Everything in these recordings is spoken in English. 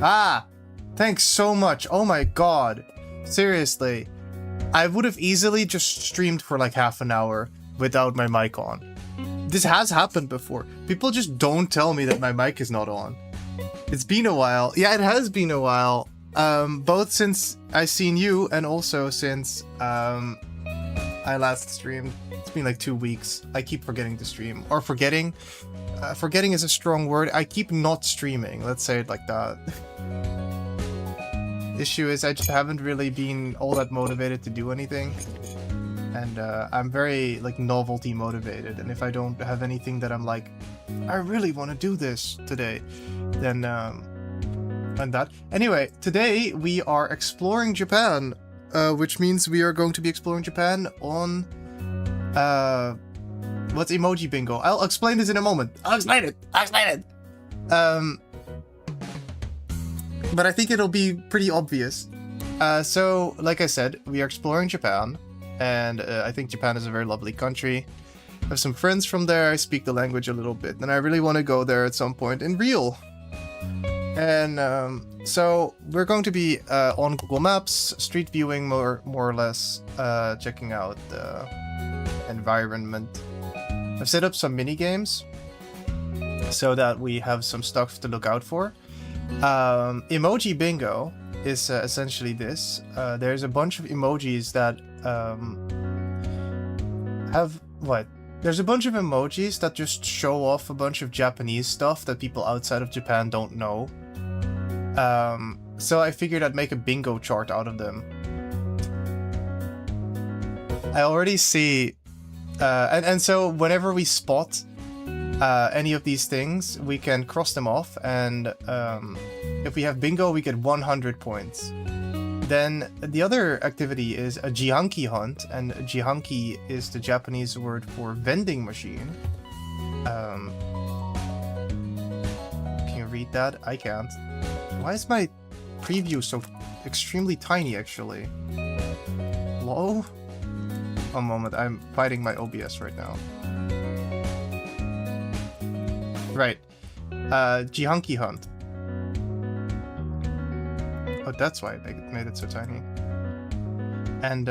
Ah, thanks so much. Oh my god. Seriously. I would have easily just streamed for like half an hour without my mic on. This has happened before. People just don't tell me that my mic is not on. It's been a while. Yeah, it has been a while. Both since I seen you and also since I last streamed. It's been like 2 weeks. I keep forgetting to stream. Or forgetting. Forgetting is a strong word. I keep not streaming. Let's say it like that. Issue is I just haven't really been all that motivated to do anything. And I'm very like novelty motivated. And if I don't have anything that I'm like, I really want to do this today, then and that. Anyway, today we are exploring Japan, which means we are going to be exploring Japan on what's emoji bingo? I'll explain this in a moment. I'll explain it. But I think it'll be pretty obvious. So, like I said, we are exploring Japan, and I think Japan is a very lovely country. I have some friends from there. I speak the language a little bit, and I really want to go there at some point in real. And so we're going to be on Google Maps, street viewing more or less, checking out the environment. I've set up some mini games so that we have some stuff to look out for. Emoji bingo is essentially this. There's a bunch of emojis that have what? There's a bunch of emojis that just show off a bunch of Japanese stuff that people outside of Japan don't know. So I figured I'd make a bingo chart out of them. I already see, and so whenever we spot any of these things, we can cross them off, and if we have bingo, we get 100 points. Then the other activity is a jihanki hunt, and jihanki is the Japanese word for vending machine. Can you read that? I can't. Why is my preview so extremely tiny, actually? Hello? One moment, I'm fighting my OBS right now. Right. Jihanki hunt. Oh, that's why I made it so tiny. And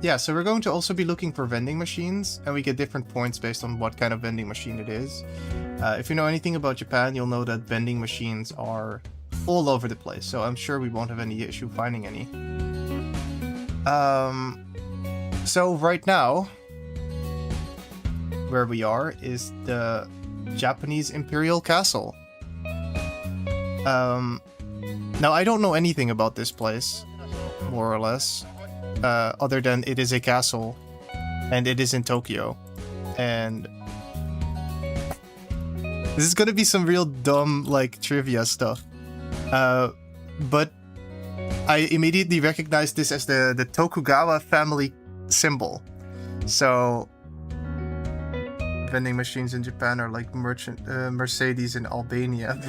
yeah, so we're going to also be looking for vending machines, and we get different points based on what kind of vending machine it is. If you know anything about Japan, you'll know that vending machines are all over the place, so I'm sure we won't have any issue finding any. So right now, where we are is the Japanese Imperial Castle. Now I don't know anything about this place, more or less, other than it is a castle, and it is in Tokyo, and This is gonna be some real dumb, like, trivia stuff. But I immediately recognized this as the Tokugawa family symbol. So, vending machines in Japan are like Mercedes in Albania.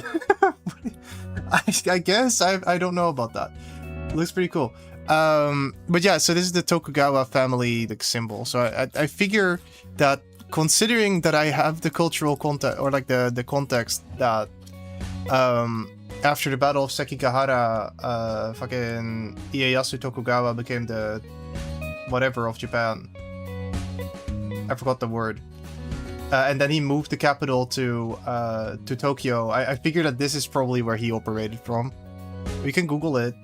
I guess I don't know about that. Looks pretty cool. But yeah, so this is the Tokugawa family like symbol. So I figure that considering that I have the cultural context or like the context that after the Battle of Sekigahara, fucking Ieyasu Tokugawa became the whatever of Japan. I forgot the word. And then he moved the capital to Tokyo. I figured that this is probably where he operated from. We can Google it.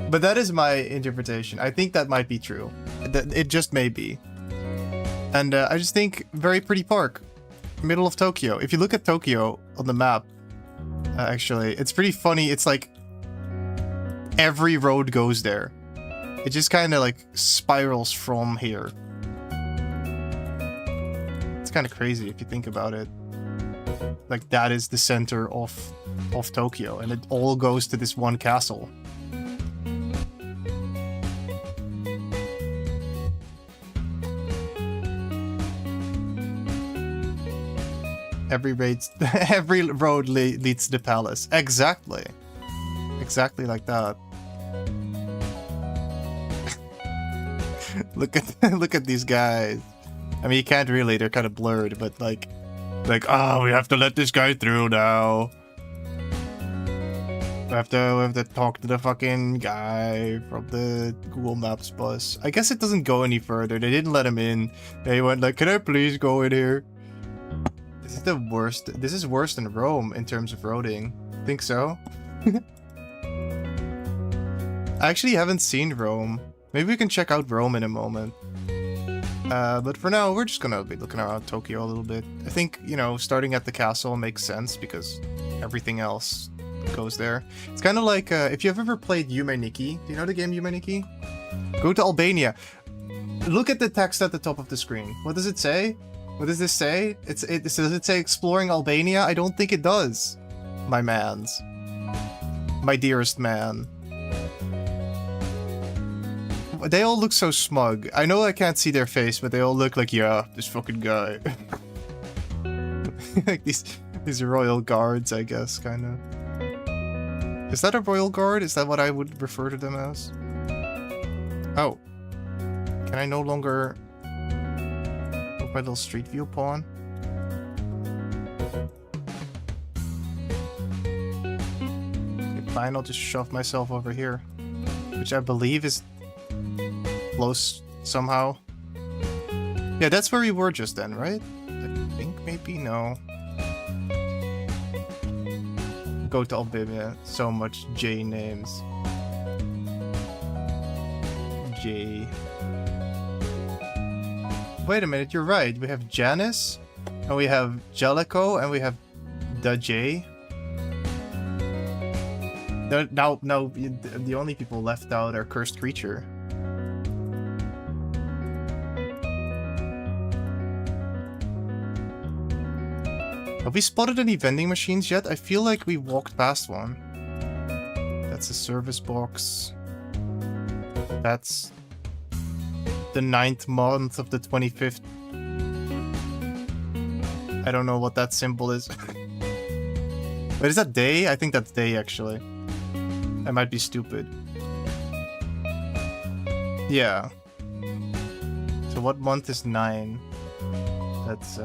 But that is my interpretation. I think that might be true. It just may be. And I just think very pretty park. Middle of Tokyo. If you look at Tokyo on the map, actually, it's pretty funny. It's like every road goes there. It just kind of like spirals from here. It's kind of crazy if you think about it. Like that is the center of Tokyo, and it all goes to this one castle. Every road leads to the palace. Exactly. Exactly like that. Look at these guys. I mean, you can't really, they're kind of blurred, but like, oh, we have to let this guy through now. We have to talk to the fucking guy from the Google Maps bus. I guess it doesn't go any further. They didn't let him in. They went like, can I please go in here? This is the worst. This is worse than Rome in terms of roading. Think so? I actually haven't seen Rome. Maybe we can check out Rome in a moment. But for now, we're just gonna be looking around Tokyo a little bit. I think, you know, starting at the castle makes sense because everything else goes there. It's kind of like, if you've ever played Yume Nikki. Do you know the game Yume Nikki? Go to Albania. Look at the text at the top of the screen. What does it say? What does this say? Does it say exploring Albania? I don't think it does. My mans. My dearest man. They all look so smug. I know I can't see their face, but they all look like, yeah, this fucking guy. Like these royal guards, I guess, kind of. Is that a royal guard? Is that what I would refer to them as? Oh. Can I no longer... With my little street view pawn? Okay, fine, I'll just shove myself over here. Which I believe is... close somehow. Yeah, that's where we were just then, right? I think maybe no. Go to Albania. So much J names. J. Wait a minute, you're right. We have Janice, and we have Jellicoe, and we have the J. Now, the only people left out are Cursed Creature. Have we spotted any vending machines yet? I feel like we walked past one. That's a service box. That's the 9th month of the 25th. I don't know what that symbol is. But is that day? I think that's day, actually. I might be stupid. Yeah. So what month is 9? That's,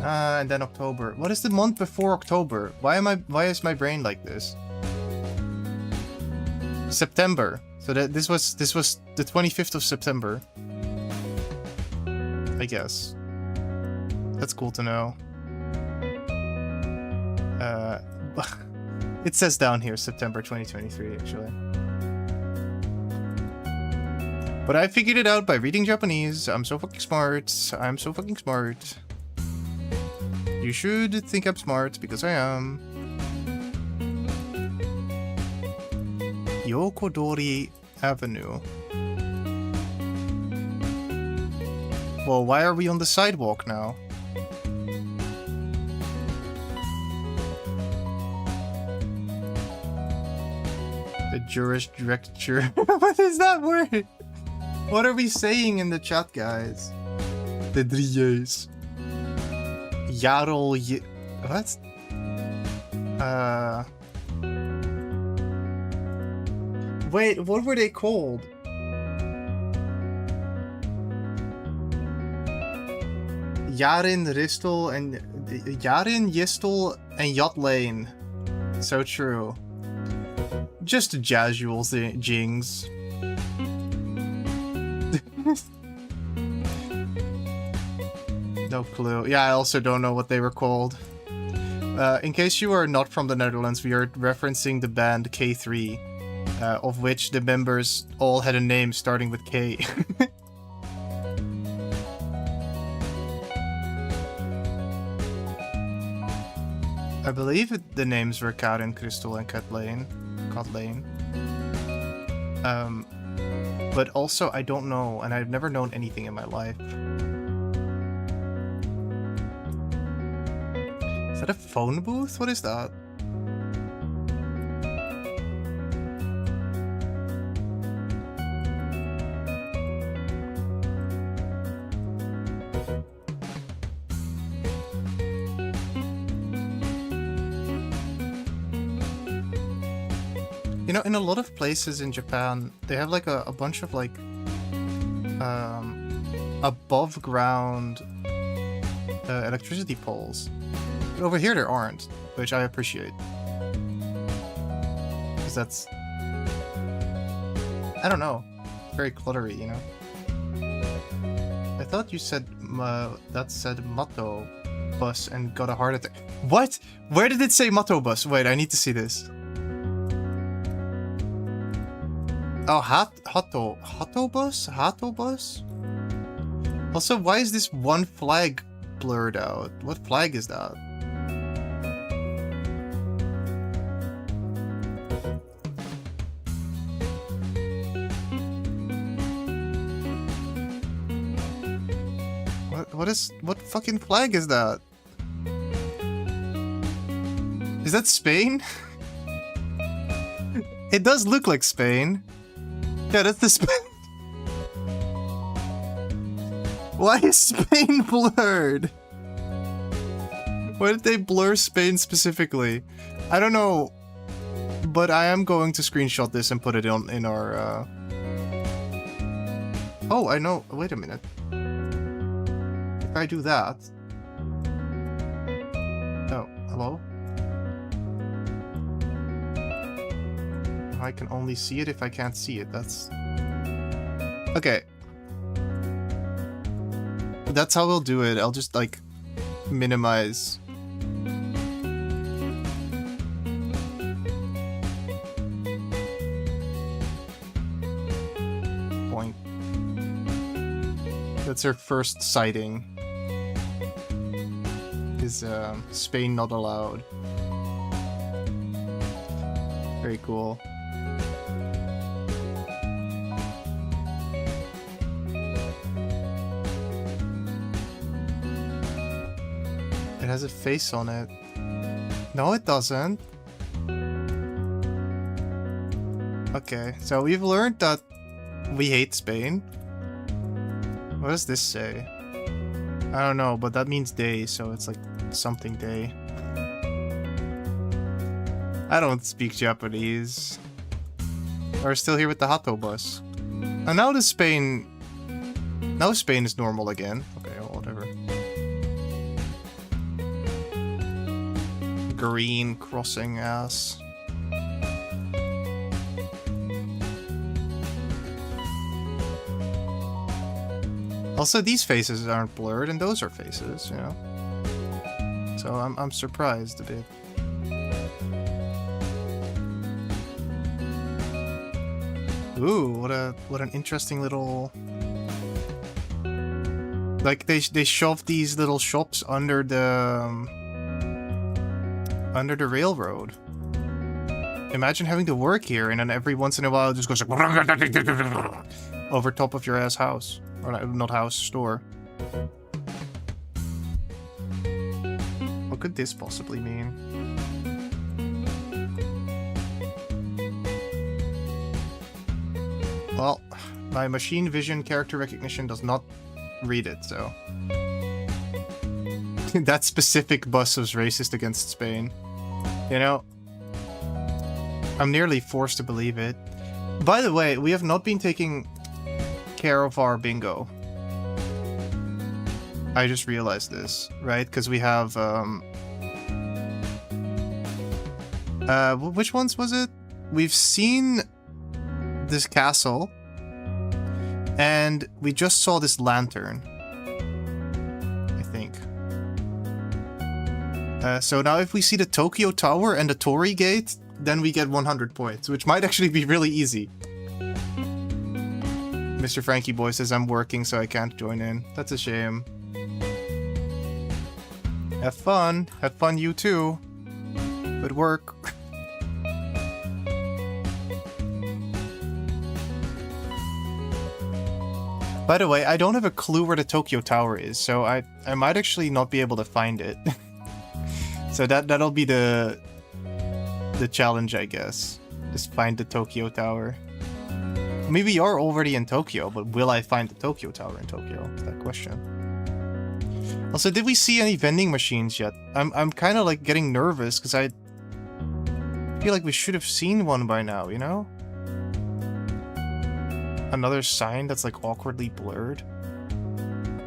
and then October. What is the month before October? Why is my brain like this? September. So this was the 25th of September. I guess. That's cool to know. It says down here September 2023 actually. But I figured it out by reading Japanese. I'm so fucking smart. I'm so fucking smart. You should think I'm smart, because I am. Yokodori Avenue. Well, why are we on the sidewalk now? The jurisdiction. What is that word? What are we saying in the chat, guys? The Drieus. Jarl. What? Wait, what were they called? Yarin, Ristel, and Yarin, Yistel, and Yatlane. So true. Just casual jings. No clue. Yeah, I also don't know what they were called. In case you are not from the Netherlands, we are referencing the band K3, of which the members all had a name starting with K. I believe the names were Karin, Crystal, and Kathleen. But also, I don't know, and I've never known anything in my life. Is that a phone booth? What is that? You know, in a lot of places in Japan, they have like a bunch of like above ground electricity poles. But over here there aren't, which I appreciate. Because that's... I don't know. Very cluttery, you know? I thought you said that said Mato bus and got a heart attack. What? Where did it say Mato bus? Wait, I need to see this. Oh, Hato bus? Hato bus? Also, why is this one flag blurred out? What flag is that? What fucking flag is that? Is that Spain? It does look like Spain. Yeah, that's the Spain. Why is Spain blurred? Why did they blur Spain specifically? I don't know, but I am going to screenshot this and put it in our. Oh, I know. Wait a minute. If I do that. Oh, hello? I can only see it if I can't see it. That's... Okay. That's how we'll do it. I'll just, like, minimize. Point. That's our first sighting. Is, Spain not allowed. Very cool. It has a face on it. No, it doesn't. Okay, so we've learned that we hate Spain. What does this say? I don't know, but that means day, so it's like something day. I don't speak Japanese. We're still here with the Hato bus. And now Spain is normal again. Okay, well, whatever. Green crossing ass. Also, these faces aren't blurred, and those are faces, you know. So I'm surprised a bit. Ooh, what an interesting little. Like they shoved these little shops under the railroad. Imagine having to work here, and then every once in a while it just goes like over top of your ass house. Or not house, store. What could this possibly mean? Well, my machine vision character recognition does not read it, so... That specific bus was racist against Spain. You know, I'm nearly forced to believe it. By the way, we have not been taking care of our bingo. I just realized this, right? Because we have, which ones was it? We've seen this castle, and we just saw this lantern, I think. So now if we see the Tokyo Tower and the Torii Gate, then we get 100 points, which might actually be really easy. Mr. Frankie Boy says I'm working, so I can't join in. That's a shame. Have fun. Have fun, you too. Good work. By the way, I don't have a clue where the Tokyo Tower is, so I might actually not be able to find it. So that'll be the challenge, I guess. Just find the Tokyo Tower. Maybe you're already in Tokyo, but will I find the Tokyo Tower in Tokyo? That's that question. Also, did we see any vending machines yet? I'm kind of like getting nervous because I feel like we should have seen one by now, you know? Another sign that's like awkwardly blurred.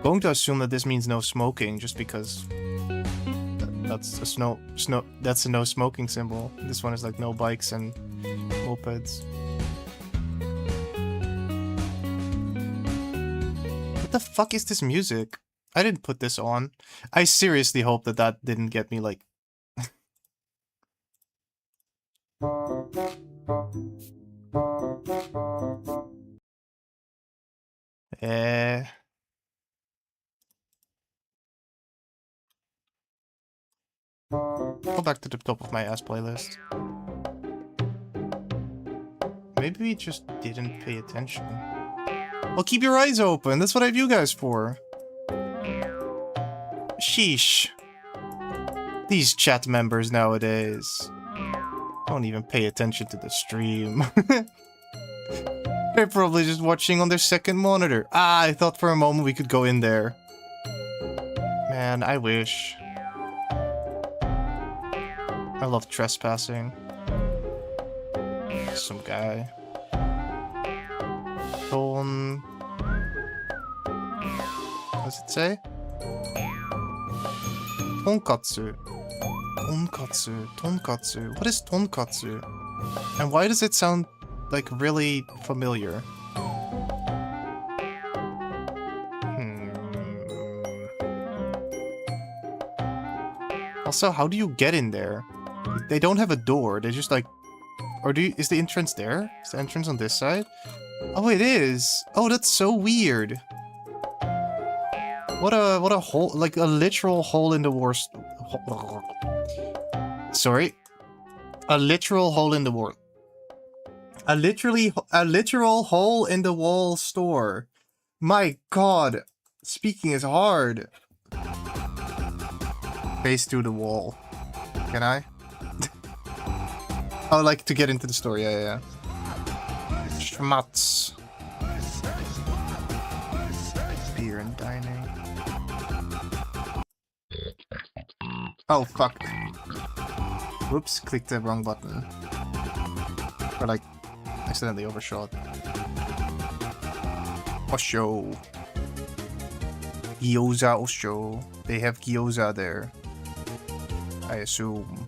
Going to assume that this means no smoking just because that's a that's a no smoking symbol. This one is like no bikes and mopeds. What the fuck is this music? I didn't put this on. I seriously hope that that didn't get me like... Go back to the top of my ass playlist. Maybe we just didn't pay attention. Well, keep your eyes open. That's what I have you guys for. Sheesh. These chat members nowadays don't even pay attention to the stream. They're probably just watching on their second monitor. Ah, I thought for a moment we could go in there. Man, I wish. I love trespassing. Some guy. Ton... What does it say? Tonkatsu. Tonkatsu. Tonkatsu. What is tonkatsu? And why does it sound like really familiar? Also, how do you get in there? They don't have a door. They just like... Or do you... Is the entrance there? Is the entrance on this side? Oh, it is. Oh, that's so weird. What a hole... Like a literal hole in the wall... Sorry. A literal hole in the wall. A literal hole in the wall store. My god. Speaking is hard. Face through the wall. Can I? Oh, like to get into the store. Yeah. Schmatz. Beer and dining. Oh, fuck. Whoops, clicked the wrong button. Or like, accidentally overshot. Osho. Gyoza Osho. They have gyoza there. I assume.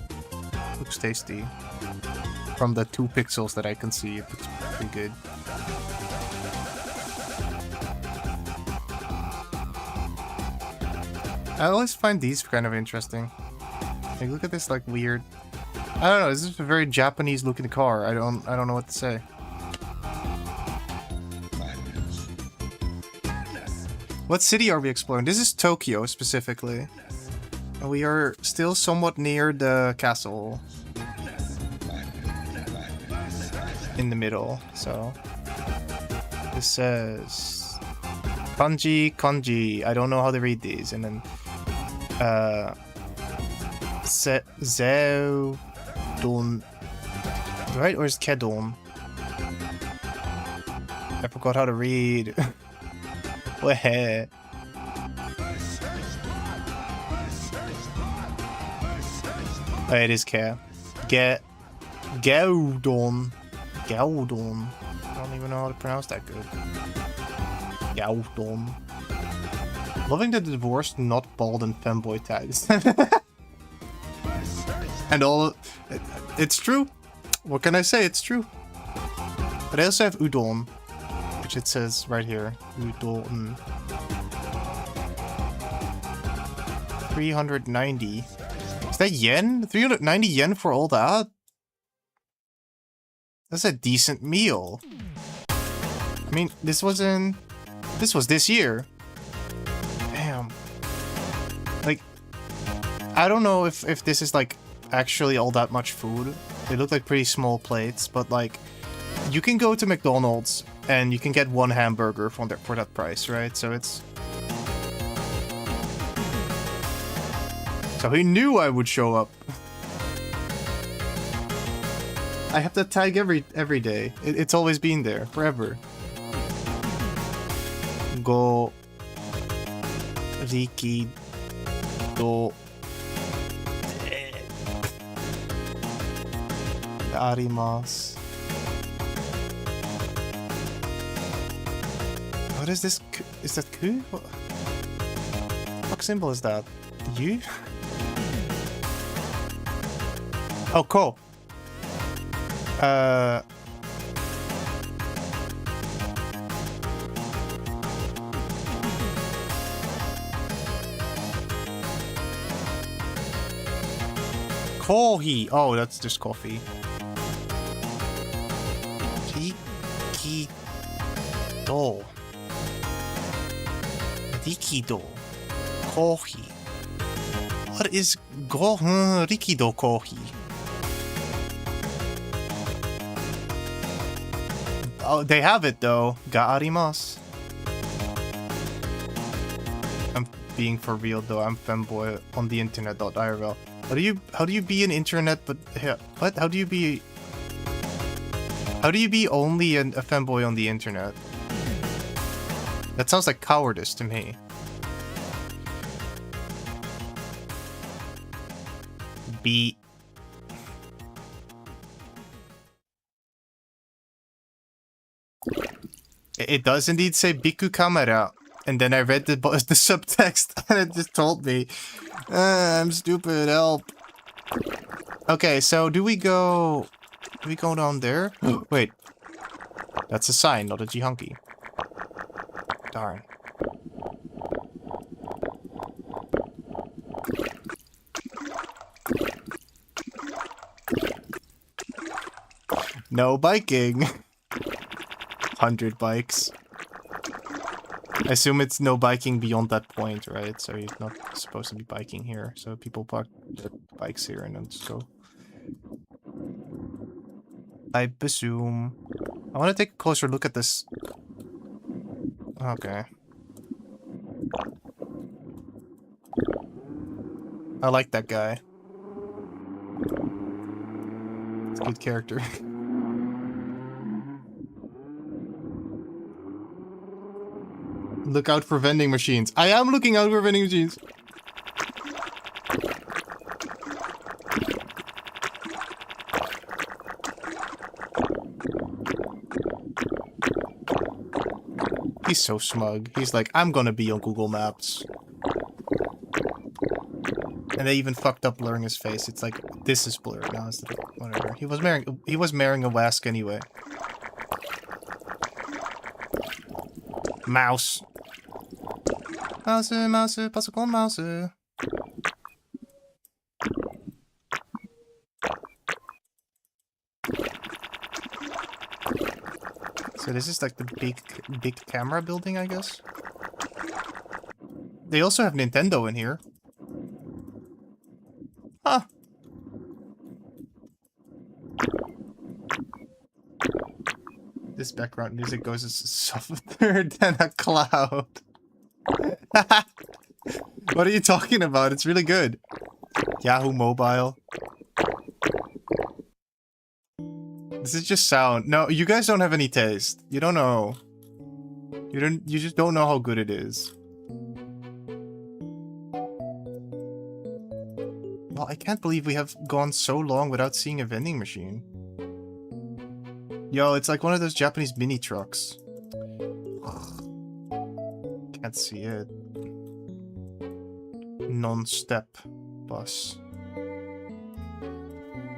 Looks tasty. From the 2 pixels that I can see, it looks pretty good. I always find these kind of interesting. Like, look at this, like, weird... I don't know, this is a very Japanese looking car. I don't know what to say. What city are we exploring? This is Tokyo, specifically. And we are still somewhat near the castle. In the middle, so... This says... Kanji, kanji. I don't know how to read these. And then, Zeudon. Right? Or is Kedon? I forgot how to read. Where? Oh, it is Ke. Gaudon. Gaudon. I don't even know how to pronounce that good. Gaudon. Loving the divorced, not bald and femboy tags. And all... It's true. What can I say? It's true. But I also have udon, which it says right here. Udon. 390. Is that yen? 390 yen for all that? That's a decent meal. I mean, this was this year. Damn. Like, I don't know if this is like actually all that much food. They look like pretty small plates, but like, you can go to McDonald's and you can get one hamburger for that price, right? So it's... So he knew I would show up. I have that tag every day. It's always been there, forever. Go... Riki... Do... Arimasu. What is this? Is that ku? What fuck symbol is that? U? Oh, ko. Coffee. Oh, that's just coffee. Rikido. Rikido. Coffee. What is Rikido coffee? Oh, they have it though. Ga arimasu. I'm being for real though. I'm femboy on the internet.irl. How do you be an internet but what? How do you be only a femboy on the internet? That sounds like cowardice to me. B. It does indeed say Biku Kamera, and then I read the subtext and it just told me, I'm stupid, help. Okay, so do we go down there? Wait, that's a sign, not a Jihunky. Darn. No biking. 100 bikes. I assume it's no biking beyond that point, right? So you're not supposed to be biking here. So people park their bikes here and then just go. I presume. I want to take a closer look at this. Okay. I like that guy. It's a good character. Look out for vending machines. I am looking out for vending machines. He's so smug. He's like, I'm gonna be on Google Maps. And they even fucked up blurring his face. It's like, this is blurred now. It's like, whatever. He was marrying a Wask anyway. Mouse. Mouse, mouse, pasokon mouse. So this is like the big camera building, I guess. They also have Nintendo in here. Huh. This background music goes softer than a cloud. What are you talking about? It's really good. Yahoo Mobile. This is just sound. No, you guys don't have any taste. You don't know. You just don't know how good it is. Well, I can't believe we have gone so long without seeing a vending machine. Yo, it's like one of those Japanese mini trucks. Can't see it. Non-step bus.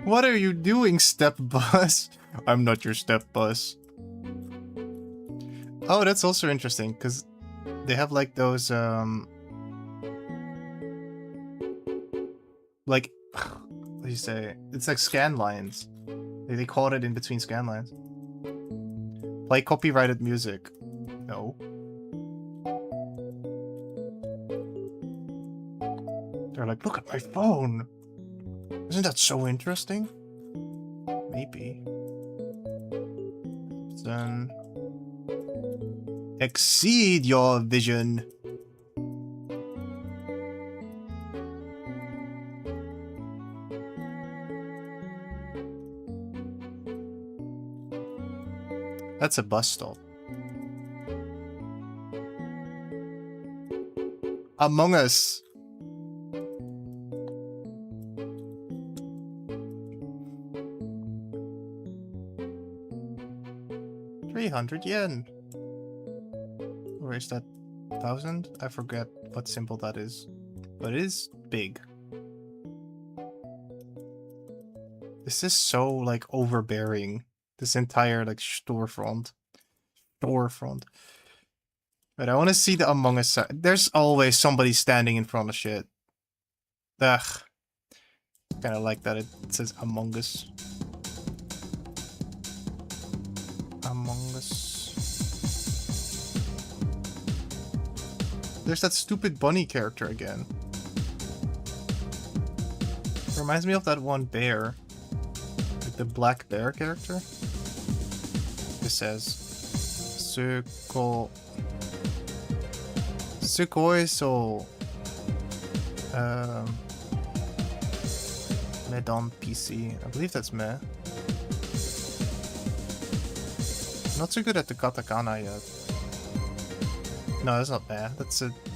What are you doing, step bus? I'm not your step bus. Oh, that's also interesting, because they have like those, like, what do you say? It's like scan lines. They caught it in between scan lines. Play copyrighted music. No. They're like, look at my phone. Isn't that so interesting? Maybe. Then exceed your vision. That's a bus stop. Among Us. yen. Or is that 1,000? I forget what symbol that is. But it is big. This is so, like, overbearing. This entire, like, storefront. But I want to see the Among Us. There's always somebody standing in front of shit. Ugh. Kinda like that it says Among Us. Among Us. There's that stupid bunny character again. Reminds me of that one bear. Like the black bear character. This says Sukoi so Medon PC. I believe that's me. Not so good at the katakana yet. No, that's not me.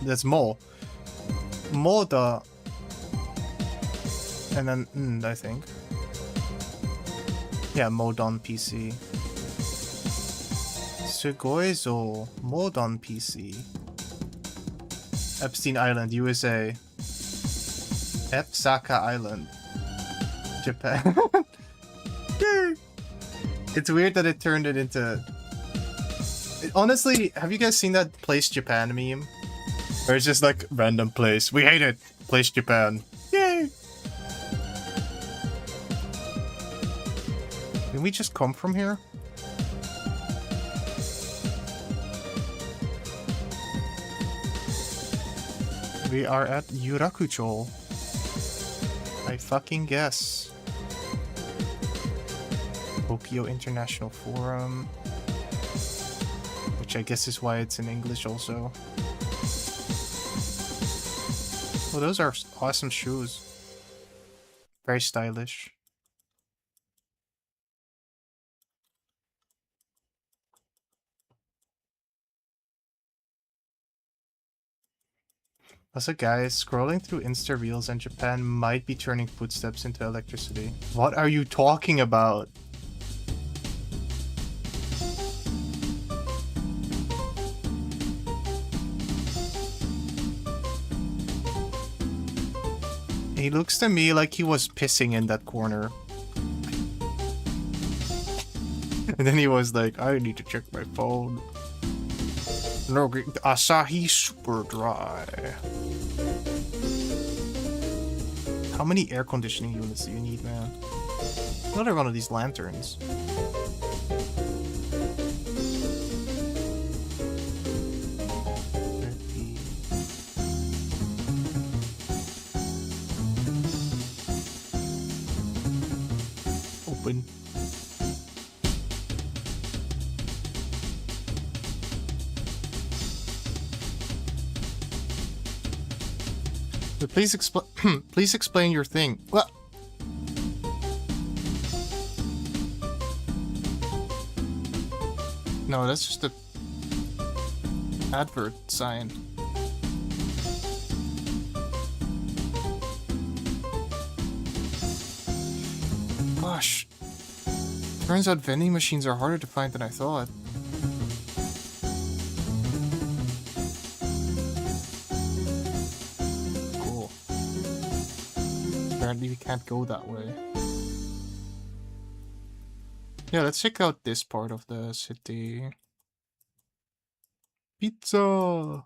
That's Mo. Moda. And then I think. Yeah, Modon PC. Sugoizo Modon PC. Epstein Island, USA. Epsaka Island, Japan. It's weird that it turned it into... Honestly, have you guys seen that Place Japan meme? Where it's just like, random place. We hate it. Place Japan. Yay! Can we just come from here? We are at Yurakucho. I fucking guess. Tokyo International Forum. Which I guess is why it's in English also. Well, those are awesome shoes. Very stylish. Also, guys, scrolling through Insta Reels in Japan might be turning footsteps into electricity. What are you talking about? He looks to me like he was pissing in that corner. And then he was like, I need to check my phone. No, Asahi Super Dry. How many air conditioning units do you need, man? Another one of these lanterns. Open. But please explain. Please explain your thing. Well. No, that's just a advert sign. Gosh. Turns out vending machines are harder to find than I thought. Cool. Apparently we can't go that way. Yeah, let's check out this part of the city. Pizza!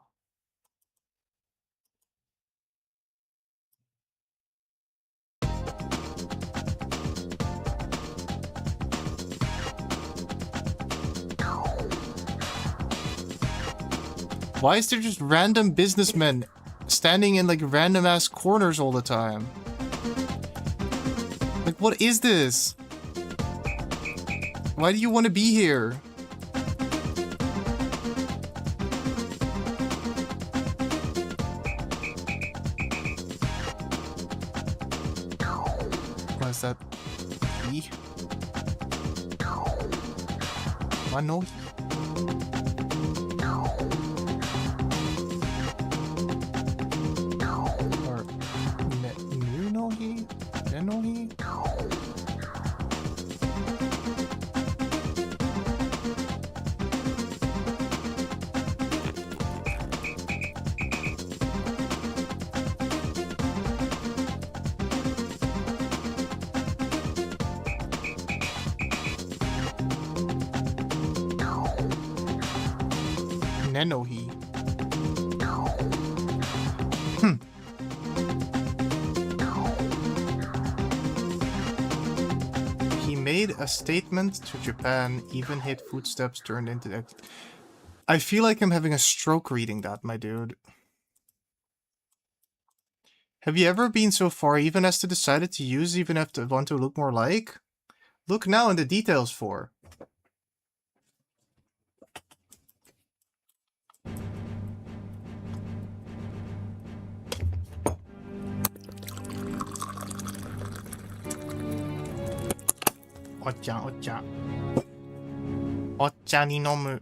Why is there just random businessmen standing in like random ass corners all the time? Like, what is this? Why do you want to be here? What is that? E? What no? Or new no he? Then no he? Nenohi. He made a statement to Japan, even hit footsteps turned into the... I feel like I'm having a stroke reading that, my dude. Have you ever been so far even as to decided to use even if to want to look more like? Look now in the details for. Ocha, ocha. Ocha ni nomu.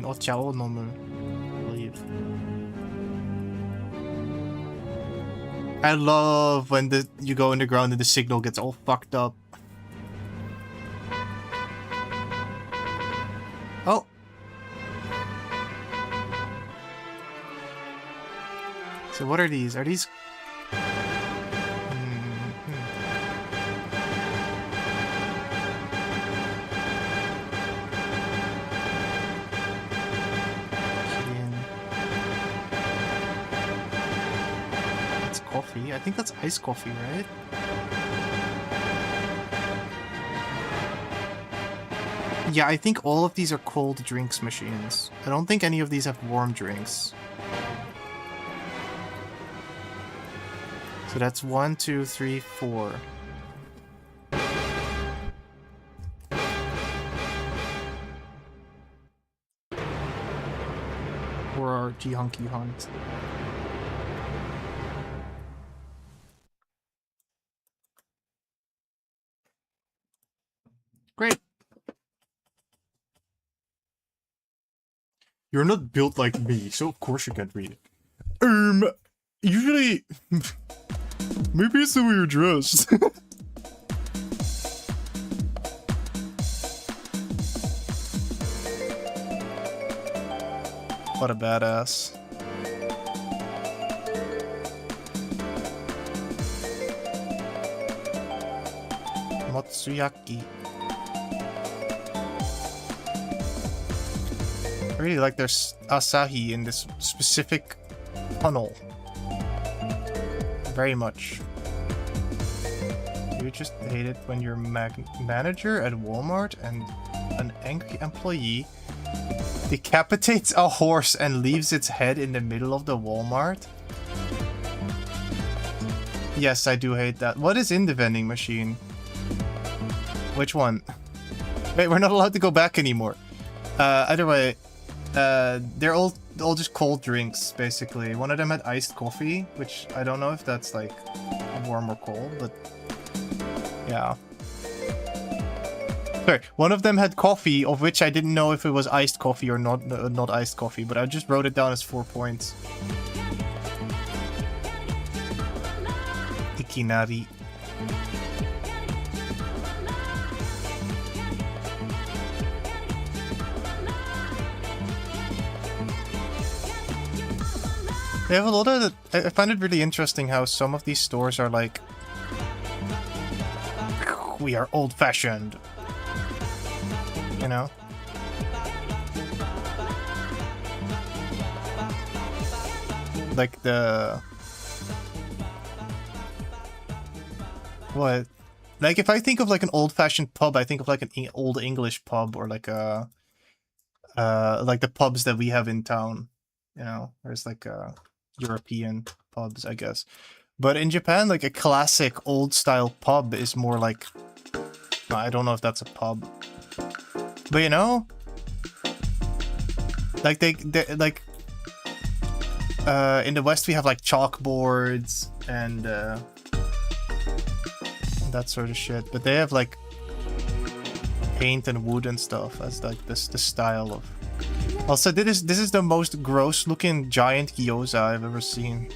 Ocha o nomu, I believe. I love when you go underground and the signal gets all fucked up. Oh. So what are these? Are these... I think that's iced coffee, right? Yeah, I think all of these are cold drinks machines. I don't think any of these have warm drinks. So that's 1, 2, 3, 4. Or our Jihunky hunt. Great. You're not built like me, so of course you can't read it. Usually... Maybe it's the way you're dressed. What a badass. Motsuyaki. I really like their Asahi in this specific tunnel. Very much. You just hate it when your manager at Walmart and an angry employee decapitates a horse and leaves its head in the middle of the Walmart? Yes, I do hate that. What is in the vending machine? Which one? Wait, we're not allowed to go back anymore. Either way, they're all just cold drinks, basically. One of them had iced coffee, which I don't know if that's like warm or cold, but yeah. Sorry, one of them had coffee, of which I didn't know if it was iced coffee or not iced coffee, but I just wrote it down as 4 points. Ikinari. They have a lot of... I find it really interesting how some of these stores are like... We are old-fashioned. You know? Like the... What? Like if I think of like an old-fashioned pub, I think of like an old English pub or like a... like the pubs that we have in town. You know? There's like European pubs, I guess. But in Japan, like a classic old-style pub is more like... I don't know if that's a pub. But you know, like they like in the West we have like chalkboards and that sort of shit. But they have like paint and wood and stuff as like the style of. Also, this is the most gross looking giant gyoza I've ever seen.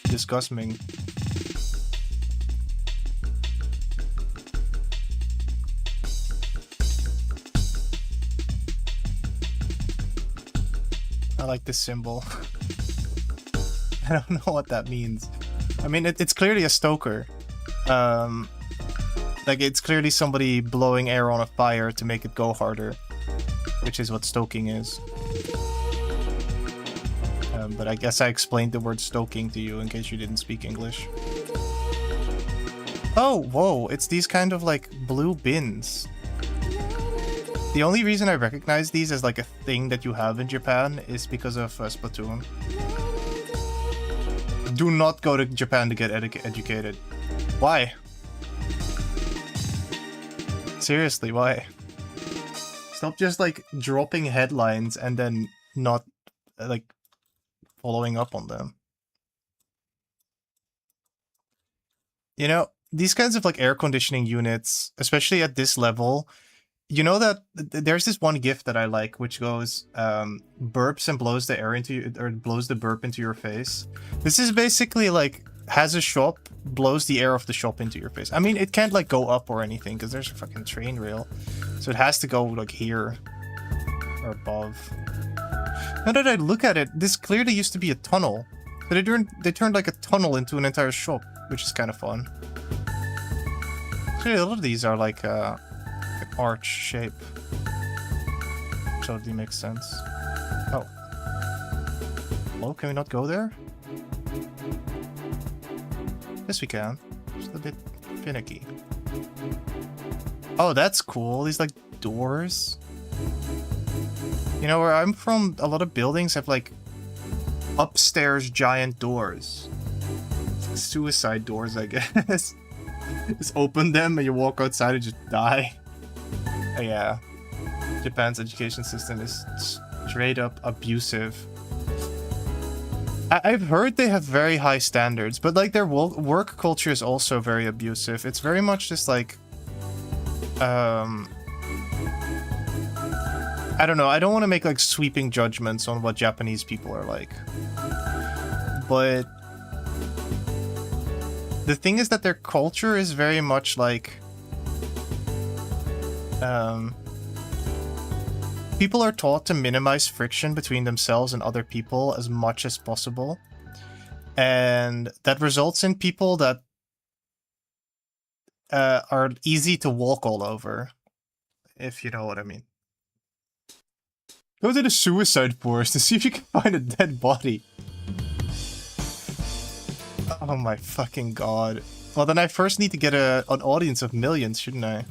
Disgusting. I like this symbol. I don't know what that means. I mean, it's clearly a stoker. Like, it's clearly somebody blowing air on a fire to make it go harder. Which is what stoking is. But I guess I explained the word stoking to you in case you didn't speak English. Oh, whoa, it's these kind of, like, blue bins. The only reason I recognize these as like a thing that you have in Japan is because of Splatoon. Do not go to Japan to get educated. Why? Seriously, why? Stop just like dropping headlines and then not like following up on them. You know, these kinds of like air conditioning units, especially at this level, you know that there's this one GIF that I like, which goes, burps and blows the air into you, or blows the burp into your face. This is basically like, has a shop, blows the air of the shop into your face. I mean, it can't like go up or anything, because there's a fucking train rail. So it has to go like here, or above. Now that I look at it, this clearly used to be a tunnel. But they turned like a tunnel into an entire shop, which is kind of fun. Actually, a lot of these are like, arch shape. Totally makes sense. Oh. Hello, can we not go there? Yes, we can. Just a bit finicky. Oh, that's cool. These, like, doors. You know, where I'm from, a lot of buildings have, like, upstairs giant doors. Suicide doors, I guess. Just open them and you walk outside and just die. Oh, yeah. Japan's education system is straight up abusive. I've heard they have very high standards, but like their work culture is also very abusive. It's very much just like... I don't know, I don't want to make like sweeping judgments on what Japanese people are like. But... the thing is that their culture is very much like... people are taught to minimize friction between themselves and other people as much as possible. And that results in people that are easy to walk all over, if you know what I mean. Go to the suicide forest to see if you can find a dead body. Oh my fucking god. Well, then I first need to get an audience of millions, shouldn't I?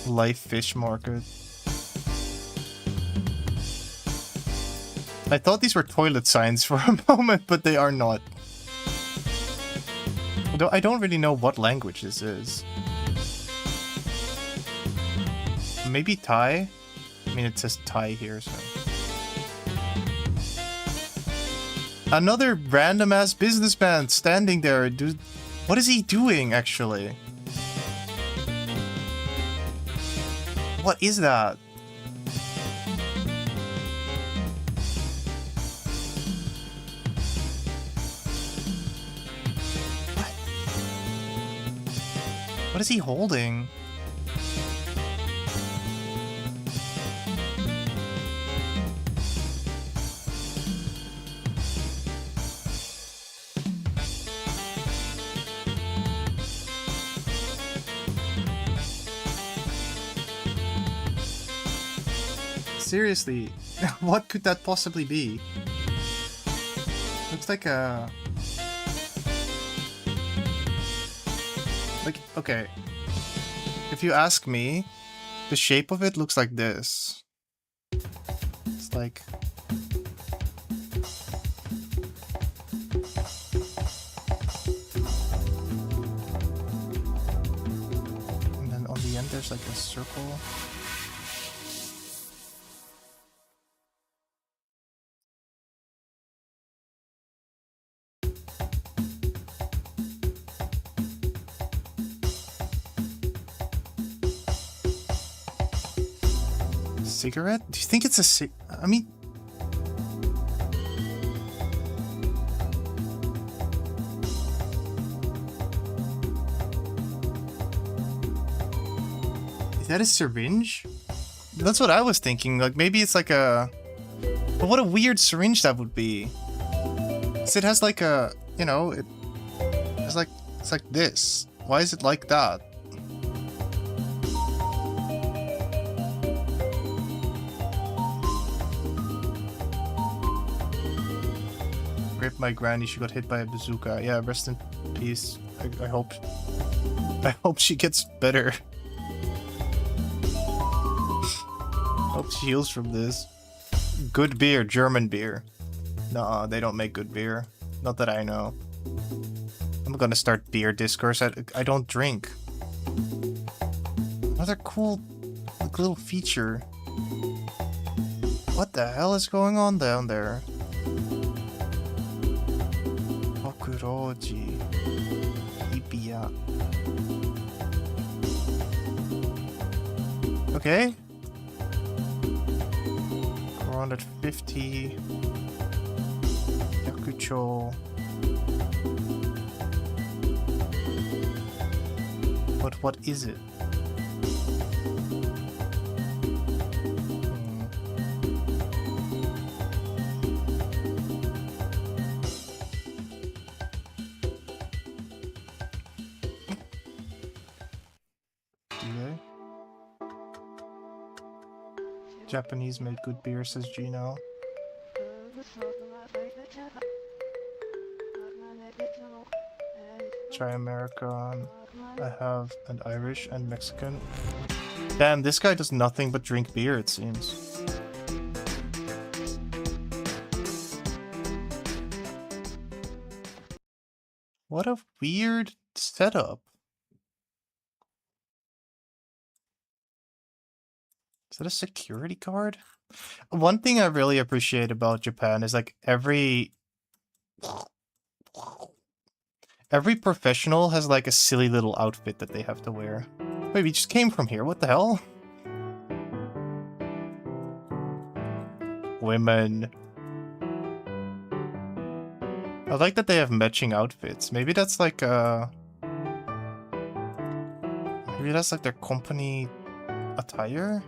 Life fish market. I thought these were toilet signs for a moment, but they are not. Though I don't really know what language this is. Maybe Thai? I mean, it says Thai here, so... Another random-ass businessman standing there. Dude, what is he doing, actually? What is that? What is he holding? Seriously, what could that possibly be? Looks like a... Like, okay. If you ask me, the shape of it looks like this. It's like... And then on the end there's like a circle. Cigarette? Do you think it's a I mean... Is that a syringe? That's what I was thinking. Like, maybe it's like a... But what a weird syringe that would be. 'Cause it has like a... You know, it's like this. Why is it like that? Rip my granny, she got hit by a bazooka. Yeah, rest in peace. I hope she gets better. Hope she heals from this. Good beer, German beer. Nah, they don't make good beer. Not that I know. I'm gonna start beer discourse. I don't drink. Another cool like, little feature. What the hell is going on down there? Roji. Ipia. Okay. 450. Yakucho. But what is it? Japanese made good beer, says Gino. Try American. I have an Irish and Mexican. Damn, this guy does nothing but drink beer, it seems. What a weird setup. Is that a security guard? One thing I really appreciate about Japan is like every professional has like a silly little outfit that they have to wear. Wait, we just came from here. What the hell? Women. I like that they have matching outfits. Maybe that's like maybe that's like their company attire?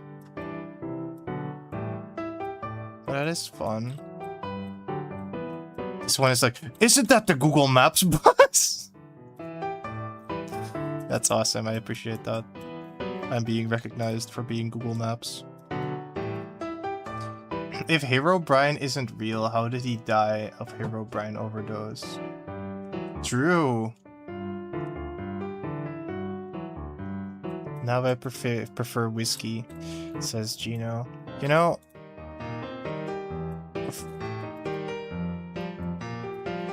That is fun. This one is like, isn't that the Google Maps bus? That's awesome. I appreciate that. I'm being recognized for being Google Maps. If Herobrine isn't real, how did he die of Herobrine overdose? True. Now I prefer whiskey, says Gino. You know,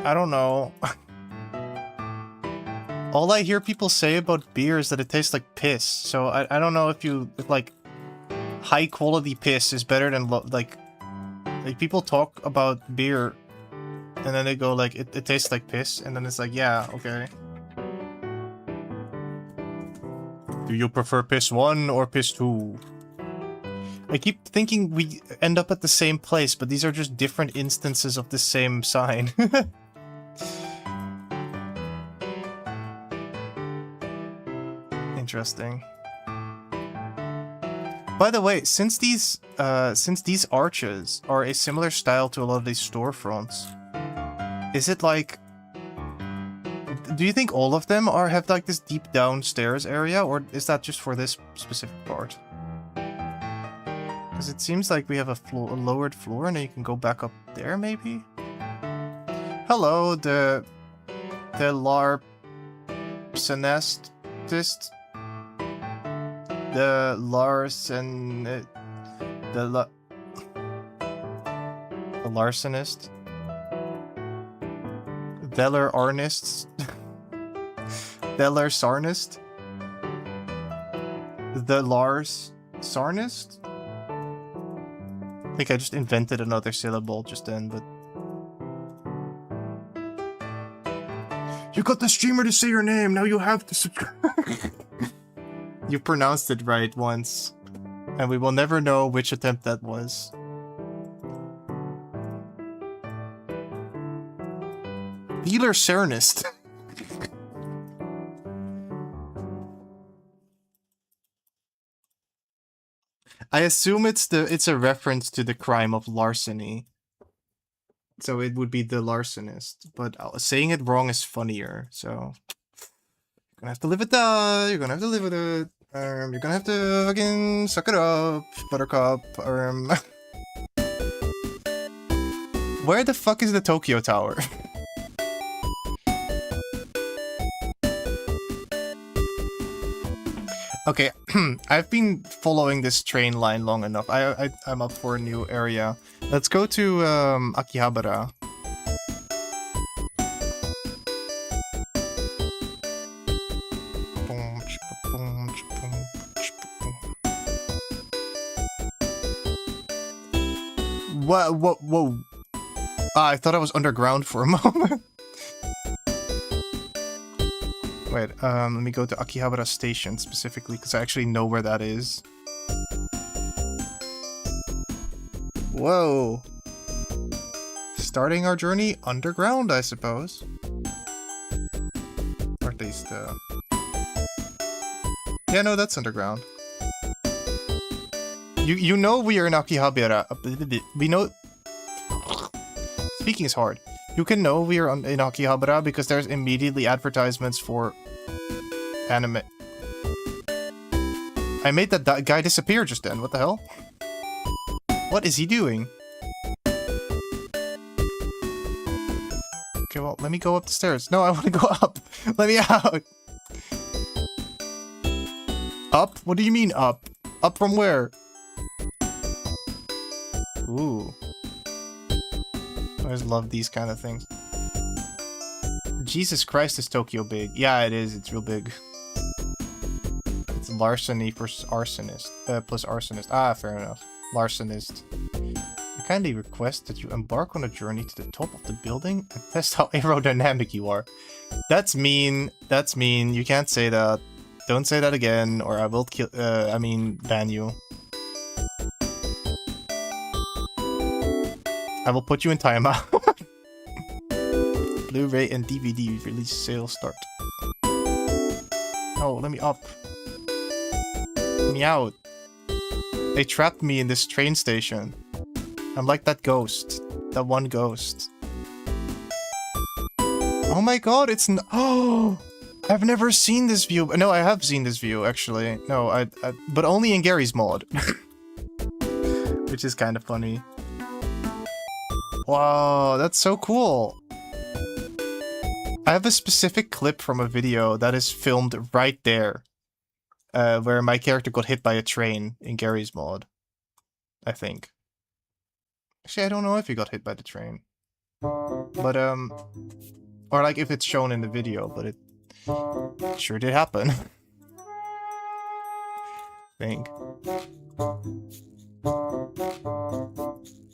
I don't know. All I hear people say about beer is that it tastes like piss. So I don't know if high quality piss is better than like people talk about beer and then they go like it tastes like piss, and then it's like, yeah, okay. Do you prefer piss 1 or piss 2? I keep thinking we end up at the same place, but these are just different instances of the same sign. Interesting. By the way, since these arches are a similar style to a lot of these storefronts, is it like, do you think all of them have like this deep downstairs area, or is that just for this specific part? Because it seems like we have a lowered floor, and then you can go back up there, maybe? Hello, the larcenist. The larcenist. Deller Arnists. Deller Sarnist. The Lars Sarnist? I think I just invented another syllable just then, but... You got the streamer to say your name, now you have to subscribe. You pronounced it right once, and we will never know which attempt that was. Dealer Cernist. I assume it's a reference to the crime of larceny. So it would be the larcenist, but saying it wrong is funnier, so... You're gonna have to live with that, you're gonna have to live with it. You're gonna have to fucking suck it up, Buttercup. Where the fuck is the Tokyo Tower? Okay, I've been following this train line long enough. I'm up for a new area. Let's go to Akihabara. Whoa. I thought I was underground for a moment. Wait, let me go to Akihabara Station specifically, because I actually know where that is. Whoa. Starting our journey underground, I suppose. Or at least, yeah, no, that's underground. You know we are in Akihabara. We know... Speaking is hard. You can know we are in Akihabara because there's immediately advertisements for anime. I made that guy disappear just then. What the hell? What is he doing? Okay, well, let me go up the stairs. No, I want to go up. Let me out. Up? What do you mean up? Up from where? Ooh. I always love these kind of things. Jesus Christ, is Tokyo big? Yeah, it is. It's real big. It's larceny plus arsonist. Plus arsonist. Ah, fair enough. Larcenist. I kindly request that you embark on a journey to the top of the building and test how aerodynamic you are. That's mean. That's mean. You can't say that. Don't say that again, or I will kill. Ban you. I will put you in timeout. Blu-ray and DVD release sales start. Oh, let me up. Let me out. They trapped me in this train station. I'm like that ghost. That one ghost. Oh my god, it's oh! I've never seen this view. No, I have seen this view, actually. No, I but only in Gary's mod. Which is kind of funny. Wow, that's so cool. I have a specific clip from a video that is filmed right there. Where my character got hit by a train in Gary's mod. I think. Actually, I don't know if he got hit by the train. But, or like if it's shown in the video, but it sure did happen. I think.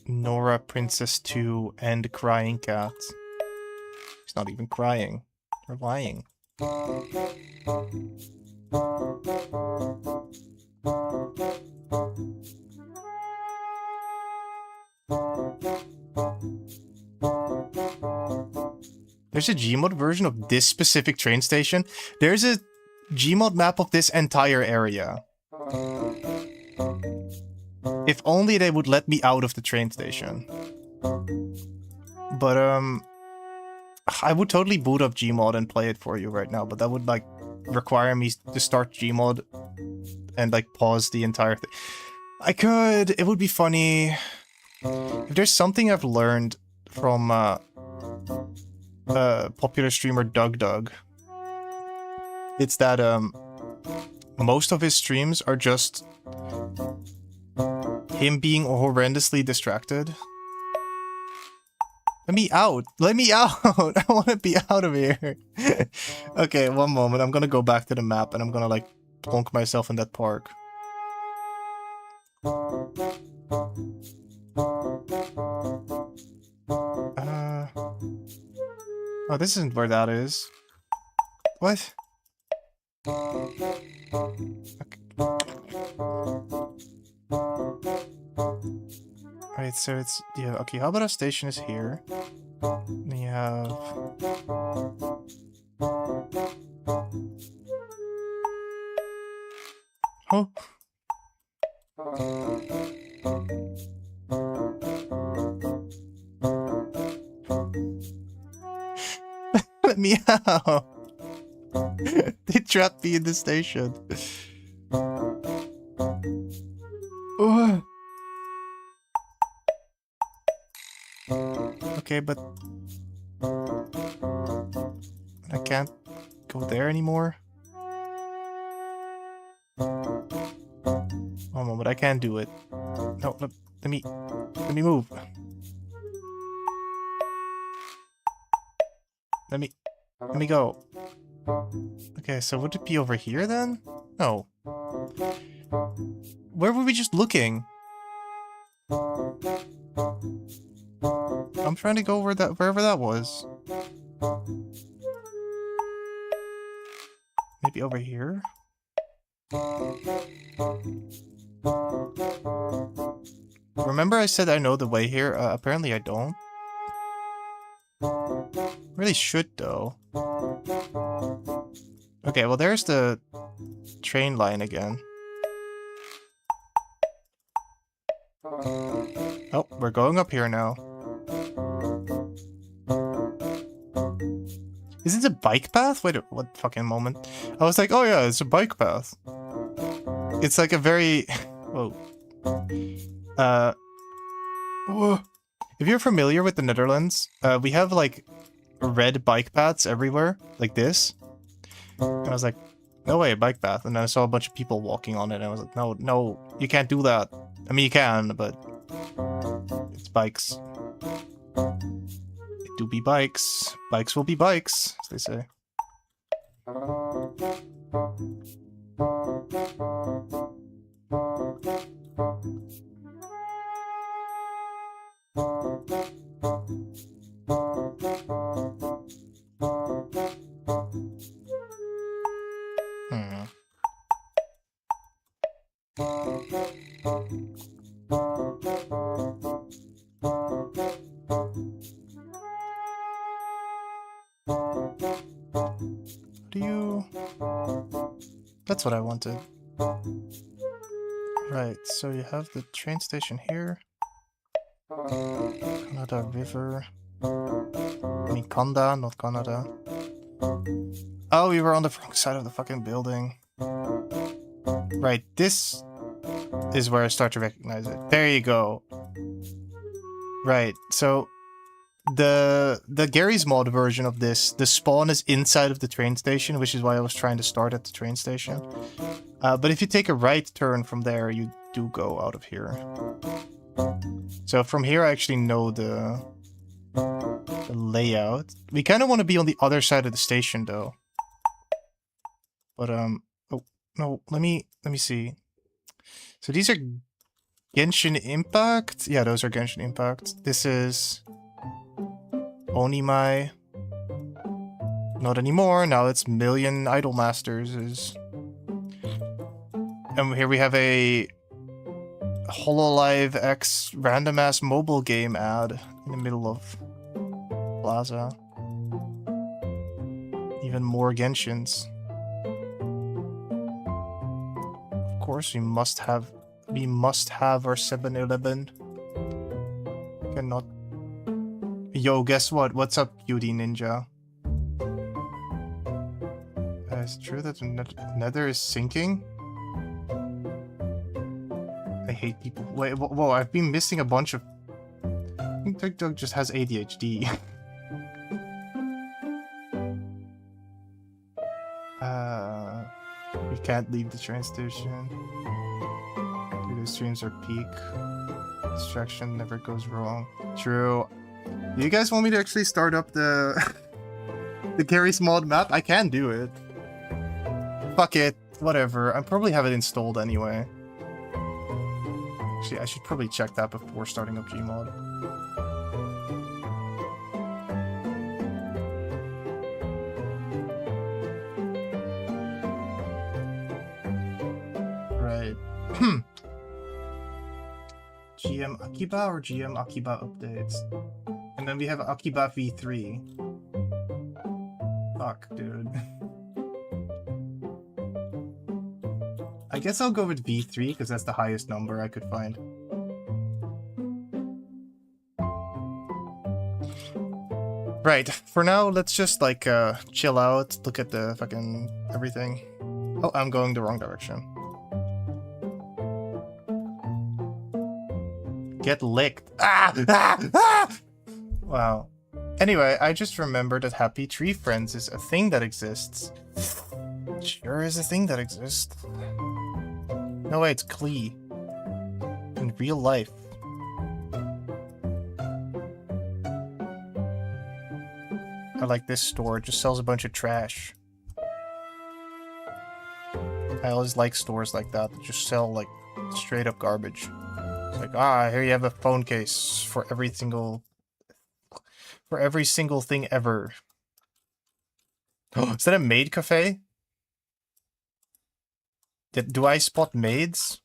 Nora, Princess 2, and Crying Cat. She's not even crying. They're lying. There's a Gmod version of this specific train station. There's a Gmod map of this entire area. If only they would let me out of the train station. But, I would totally boot up Gmod and play it for you right now, but that would, like, require me to start Gmod and, like, pause the entire thing. I could. It would be funny. If there's something I've learned from, popular streamer Doug, it's that, most of his streams are just him being horrendously distracted. Let me out! Let me out! I want to be out of here! Okay, one moment. I'm gonna go back to the map and I'm gonna, like, plonk myself in that park. Oh, this isn't where that is. What? Okay. Alright, so it's... yeah, okay, how about our station is here? We have... oh! Let me out! They trapped me in the station. Oh. Okay, but I can't go there anymore. Oh, moment, I can't do it. No, let me move. Let me go. Okay, so would it be over here then? No. Where were we just looking? I'm trying to go wherever that was. Maybe over here? Remember I said I know the way here? Apparently I don't. Really should though. Okay, well there's the train line again. Oh, we're going up here now. Is it a bike path? Wait, what fucking moment? I was like, oh yeah, it's a bike path. It's like a very... whoa. Whoa. If you're familiar with the Netherlands, we have like red bike paths everywhere, like this. And I was like, no way, a bike path. And then I saw a bunch of people walking on it, and I was like, no, you can't do that. I mean, you can, but it's bikes. It do be bikes. Bikes will be bikes, as they say. That's what I wanted. Right, so you have the train station here. Canada River. I mean Conda, not Canada. Oh, we were on the wrong side of the fucking building. Right, this is where I start to recognize it. There you go. Right, so the Garry's Mod version of this, the spawn is inside of the train station, which is why I was trying to start at the train station. But if you take a right turn from there, you do go out of here. So from here I actually know the layout. We kind of want to be on the other side of the station though. But oh no, let me see. So these are Genshin Impact? Yeah, those are Genshin Impact. This is Onimai. Not anymore. Now it's Million Idol Masters. And here we have a HoloLive X random ass mobile game ad in the middle of Plaza. Even more Genshins. Of course, we must have our 7-Eleven. Cannot. Yo, guess what? What's up, Beauty Ninja? It's true that the Nether is sinking. I hate people. Wait, whoa! I've been missing a bunch of. I think TikTok just has ADHD. We can't leave the train station. The streams are peak. Distraction never goes wrong. True. Do you guys want me to actually start up the the Garry's Mod map? I can do it. Fuck it. Whatever. I probably have it installed anyway. Actually, I should probably check that before starting up Gmod. Right. GM Akiba or GM Akiba updates? And then we have Akiba V3. Fuck, dude. I guess I'll go with V3 because that's the highest number I could find. Right, for now, let's just like chill out, look at the fucking everything. Oh, I'm going the wrong direction. Get licked. Ah! Ah! Ah! Wow. Anyway, I just remembered that Happy Tree Friends is a thing that exists. Sure is a thing that exists. No way, it's Klee. In real life. I like this store, it just sells a bunch of trash. I always like stores like that just sell like straight up garbage. It's like, here you have a phone case for every single thing ever. Is that a maid cafe? Do I spot maids?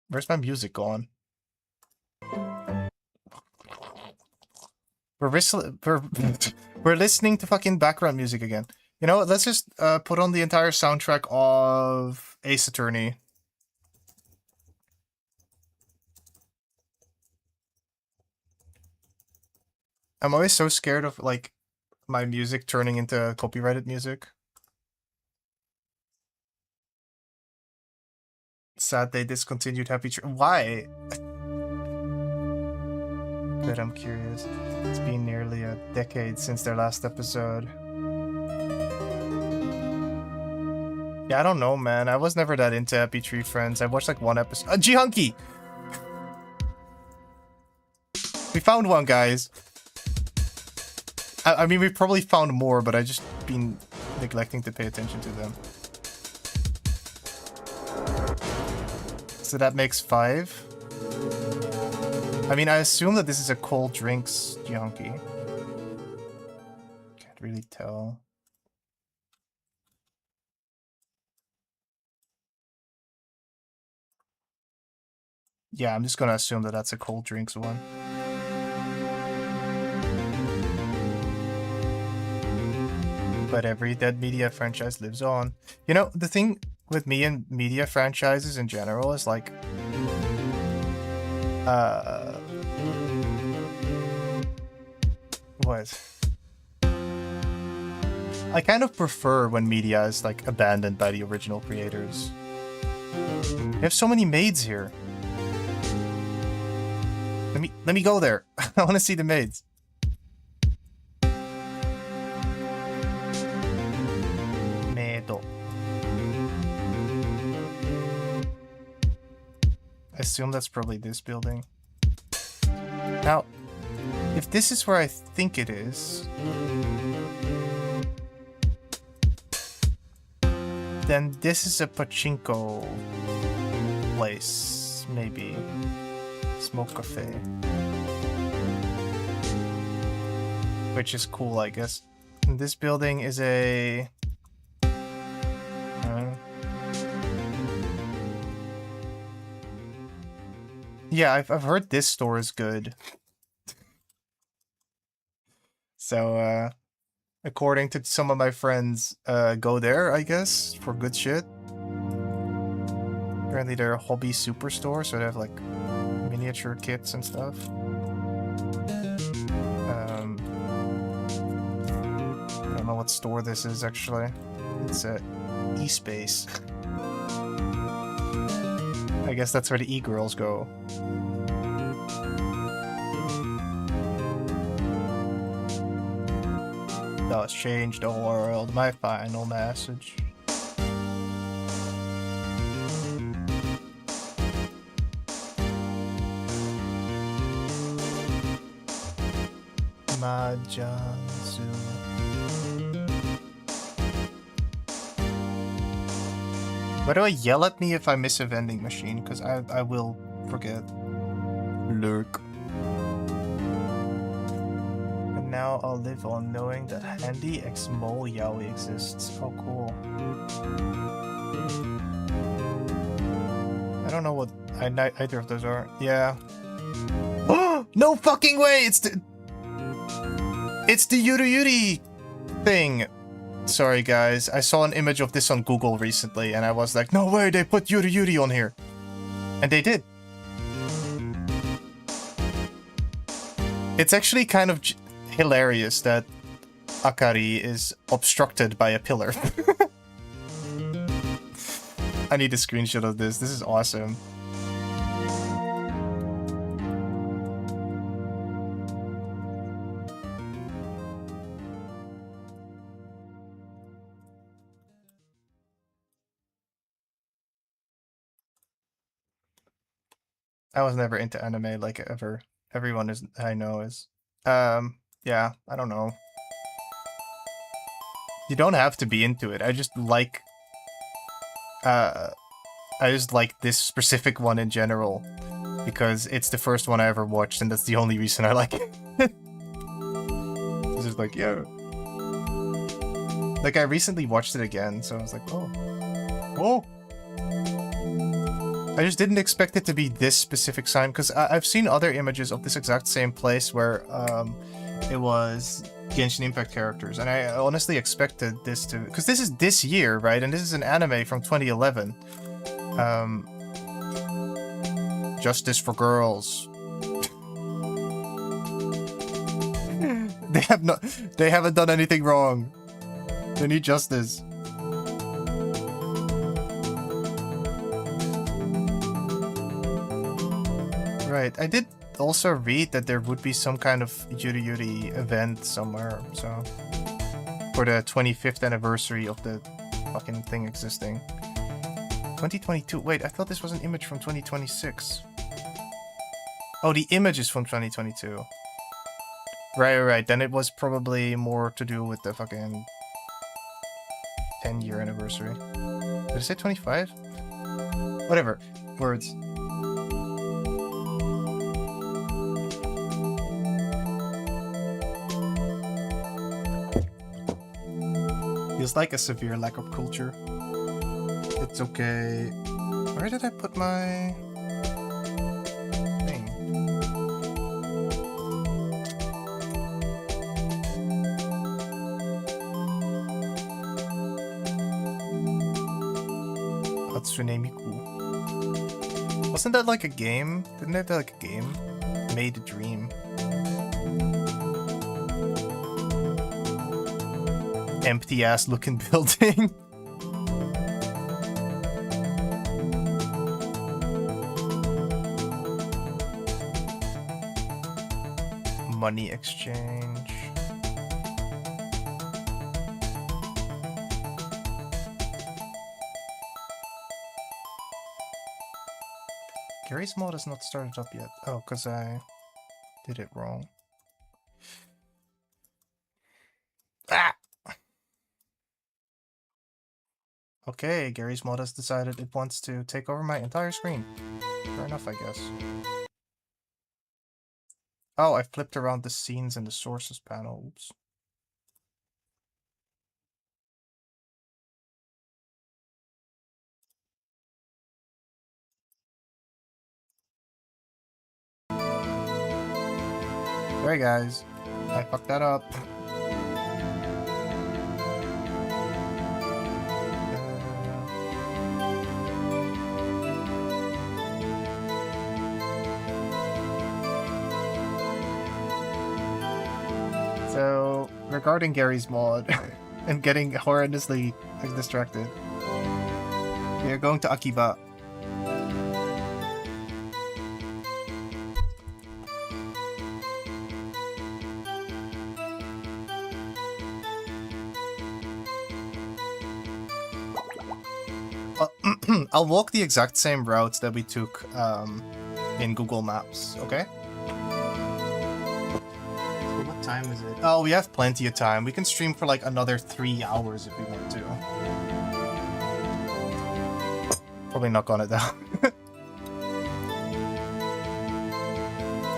Where's my music gone? We're listening to fucking background music again. You know what? Let's just put on the entire soundtrack of Ace Attorney. I'm always so scared of like my music turning into copyrighted music. Sad they discontinued Happy Tree. Why? But I'm curious. It's been nearly a decade since their last episode. Yeah, I don't know, man. I was never that into Happy Tree Friends. I watched like one episode. G-Hunky! We found one, guys. I mean, we've probably found more, but I just been neglecting to pay attention to them. So that makes 5. I mean, I assume that this is a cold drinks G-Hunky. Can't really tell. Yeah, I'm just gonna assume that that's a cold drinks one. But every dead media franchise lives on. You know, the thing with me and media franchises in general is like... What? I kind of prefer when media is like abandoned by the original creators. We have so many maids here. Let me go there. I want to see the maids. Medo. I assume that's probably this building. Now, If this is where I think it is, then this is a pachinko place, maybe. Smoke cafe. Which is cool, I guess. And this building is a... yeah, I've heard this store is good. So, according to some of my friends, go there, I guess, for good shit. Apparently they're a hobby superstore, so they have, like, miniature kits and stuff. I don't know what store this is, actually. It's a eSpace. I guess that's where the e-girls go. Does change the world, my final message. Majanzu. Why do I yell at me if I miss a vending machine? Because I will forget. Lurk. And now I'll live on knowing that Handy X Mole Yaoi exists. Oh, cool. I don't know what either of those are. Yeah. Oh, no fucking way! It's the Yuru Yuri thing. Sorry guys, I saw an image of this on Google recently and I was like, no way, they put Yuri Yuri on here. And they did. It's actually kind of hilarious that Akari is obstructed by a pillar. I need a screenshot of this. This is awesome. I was never into anime like ever. Everyone is I know is. Yeah, I don't know. You don't have to be into it. I just like this specific one in general because it's the first one I ever watched and that's the only reason I like it. It's just like, yeah. Like I recently watched it again, so I was like, oh. Whoa. I just didn't expect it to be this specific sign, because I've seen other images of this exact same place where it was Genshin Impact characters, and I honestly expected this to... Because this is this year, right? And this is an anime from 2011. Justice for Girls. They haven't done anything wrong. They need justice. Right, I did also read that there would be some kind of Yuri Yuri event somewhere, so... For the 25th anniversary of the fucking thing existing. 2022, wait, I thought this was an image from 2026. Oh, the image is from 2022. Right, then it was probably more to do with the fucking 10-year anniversary. Did I say 25? Whatever, words. Feels like a severe lack of culture. It's okay. Where did I put my thing? Hatsune Miku. Wasn't that like a game? Didn't it have like a game? Made a Dream. Empty ass looking building. Money exchange. Gary's mod has not started up yet. Oh, because I did it wrong. Okay, Gary's Mod has decided it wants to take over my entire screen. Fair enough, I guess. Oh, I've flipped around the scenes and the sources panel. Oops. Sorry guys, I fucked that up. So, regarding Gary's Mod and getting horrendously distracted, we are going to Akiba. I'll walk the exact same routes that we took in Google Maps, okay? So what time is it? Oh, we have plenty of time. We can stream for like another 3 hours if we want to. Probably knock on it though.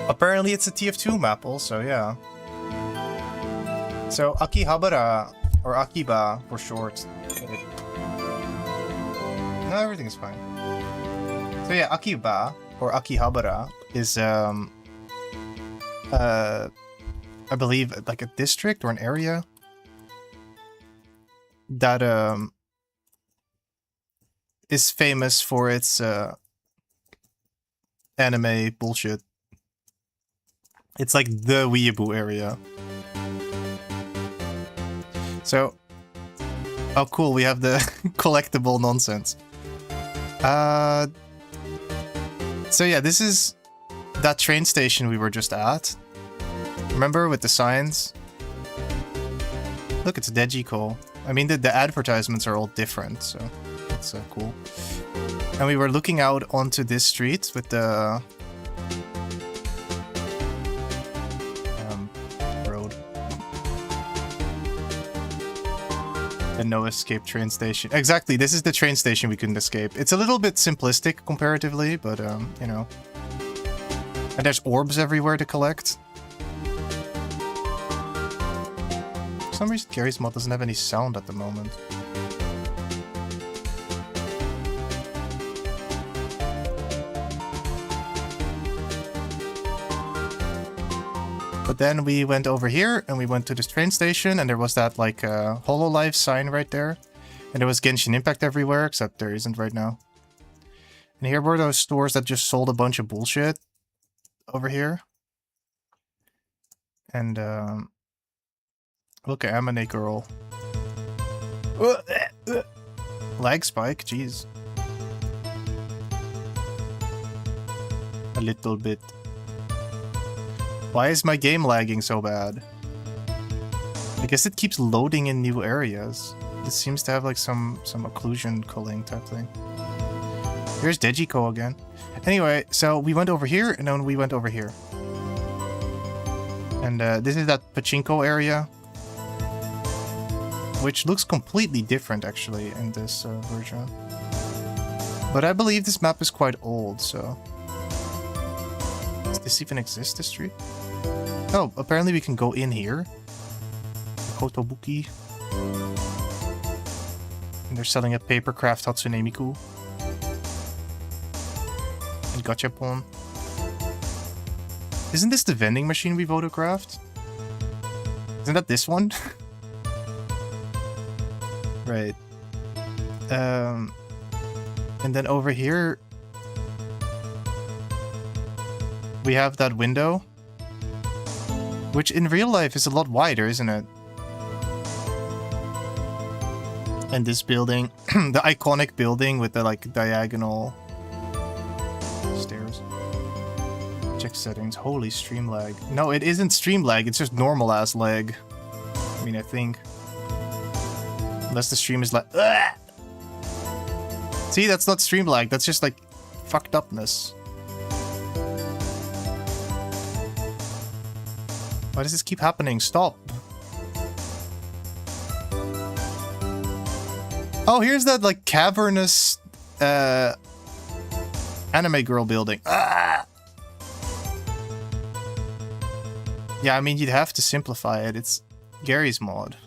Apparently it's a TF2 map also, yeah. So Akihabara, or Akiba for short. No, everything is fine. So yeah, Akiba, or Akihabara, is, I believe, like a district or an area that, is famous for its, anime bullshit. It's like the weeaboo area. So, oh cool, we have the collectible nonsense. So yeah, this is that train station we were just at. Remember with the signs? Look, it's Dejiko. I mean, the advertisements are all different, so that's cool. And we were looking out onto this street with the road. The no escape train station. Exactly, this is the train station we couldn't escape. It's a little bit simplistic comparatively, but you know. And there's orbs everywhere to collect. For some reason, Gary's Mod doesn't have any sound at the moment. But then we went over here, and we went to this train station, and there was that, like, HoloLive sign right there. And there was Genshin Impact everywhere, except there isn't right now. And here were those stores that just sold a bunch of bullshit. Over here. And, look at Amane Girl. Lag spike, jeez. A little bit. Why is my game lagging so bad? I guess it keeps loading in new areas. It seems to have like some occlusion culling type thing. Here's Dejiko again. Anyway, so we went over here and then we went over here. And this is that pachinko area. Which looks completely different actually in this version. But I believe this map is quite old, so... Does this even exist, this street? Oh, apparently we can go in here. Kotobuki. And they're selling a papercraft Hatsune Miku. And Gachapon. Isn't this the vending machine we photographed? Isn't that this one? Right. And then over here... we have that window. Which in real life is a lot wider, isn't it? And this building, the iconic building with the like diagonal stairs. Check settings. Holy stream lag. No, it isn't stream lag, it's just normal ass lag. I mean, I think. Unless the stream is like... Ugh! See, that's not stream lag, that's just like fucked upness. Why does this keep happening? Stop. Oh, here's that like cavernous anime girl building. Ah! Yeah, I mean, you'd have to simplify it. It's Gary's mod.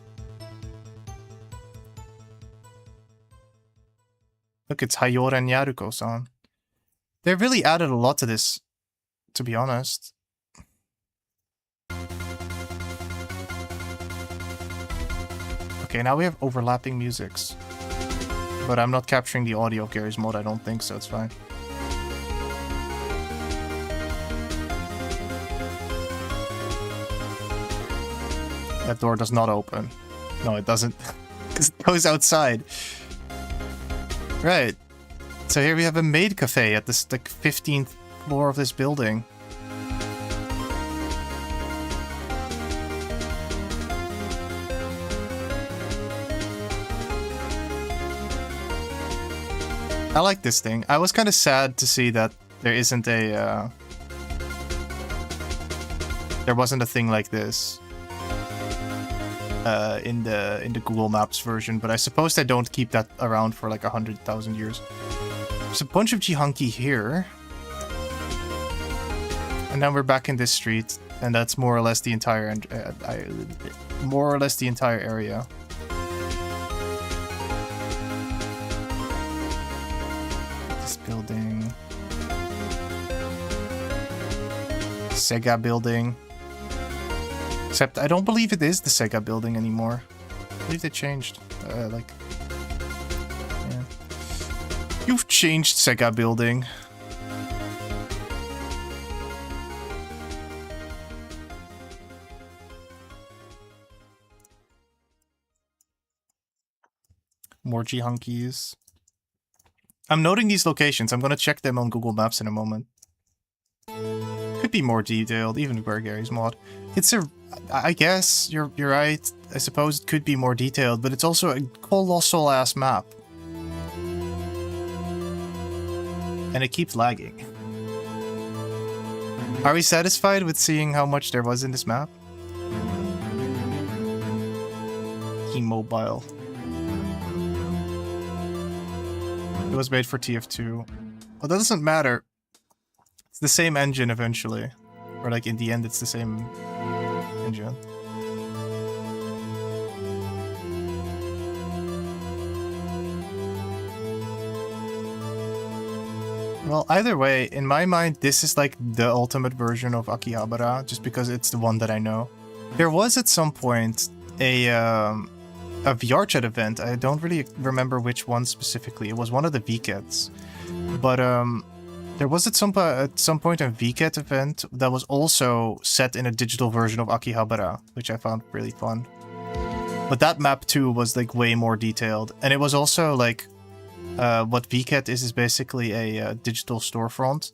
Look, it's Hayora and Yaruko-san. They really added a lot to this, to be honest. Okay, now we have overlapping musics. But I'm not capturing the audio of Gary's mod, I don't think, so it's fine. That door does not open. No, it doesn't. Because it goes outside. Right. So here we have a maid cafe at this like 15th floor of this building. I like this thing. I was kind of sad to see that there isn't a there wasn't a thing like this in the Google Maps version, but I suppose they don't keep that around for like 100,000 years. There's a bunch of Jihanki here. And now we're back in this street, and that's more or less the entire area. This building. Sega building. Except I don't believe it is the Sega building anymore. I believe they changed. Yeah. You've changed, Sega building. More Jihankis. I'm noting these locations. I'm gonna check them on Google Maps in a moment. Could be more detailed, even where Gary's mod. It's a... I guess you're right. I suppose it could be more detailed, but it's also a colossal ass map. And it keeps lagging. Are we satisfied with seeing how much there was in this map? T-Mobile. It was made for TF2. Well, that doesn't matter. It's the same engine eventually. Or like in the end it's the same engine. Well, either way, in my mind, this is like the ultimate version of Akihabara, just because it's the one that I know. There was at some point a VR chat event. I don't really remember which one specifically. It was one of the VCATs. But there was at some point a VCAT event that was also set in a digital version of Akihabara, which I found really fun. But that map too was like way more detailed. And it was also like what VCAT is basically a digital storefront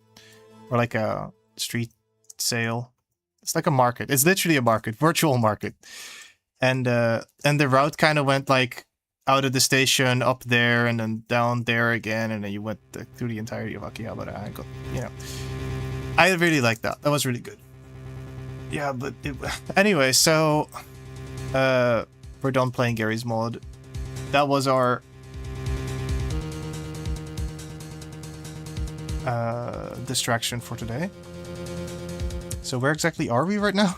or like a street sale. It's like a market. It's literally a market, virtual market. And the route kind of went like out of the station, up there, and then down there again, and then you went through the entirety of Akihabara. I got, I really liked that. That was really good. Yeah, but anyway, so we're done playing Gary's mod. That was our distraction for today. So where exactly are we right now?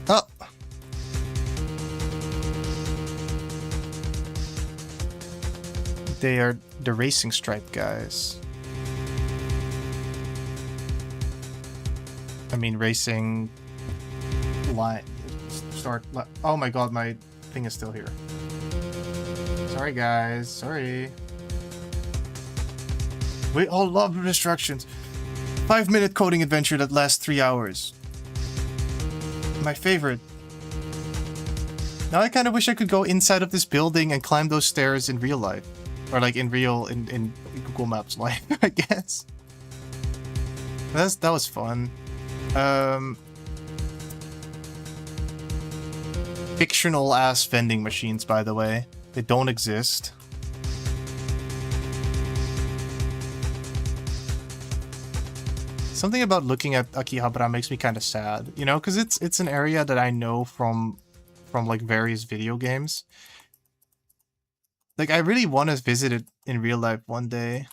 Oh. They are the Racing Stripe guys. I mean, racing line. Oh my god, my thing is still here. Sorry, guys. Sorry. We all love distractions. 5-minute coding adventure that lasts 3 hours. My favorite. Now I kind of wish I could go inside of this building and climb those stairs in real life. Or like in Google Maps life, I guess. That was fun. Fictional ass vending machines, by the way. They don't exist. Something about looking at Akihabara makes me kind of sad, you know, because it's an area that I know from from like various video games. Like I really want to visit it in real life one day.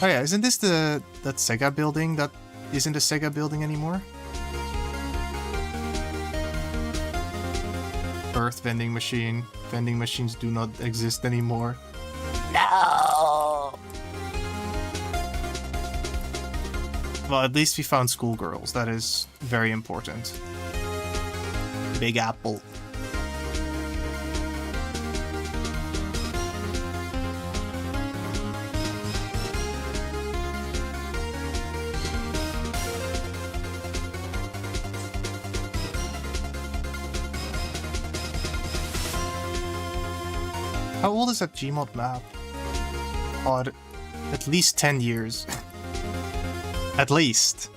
Oh yeah, isn't this that Sega building that isn't a Sega building anymore? Earth vending machine. Vending machines do not exist anymore. No! Well, at least we found schoolgirls. That is very important. Big Apple. How old is that Gmod map? Odd. At least 10 years. At least.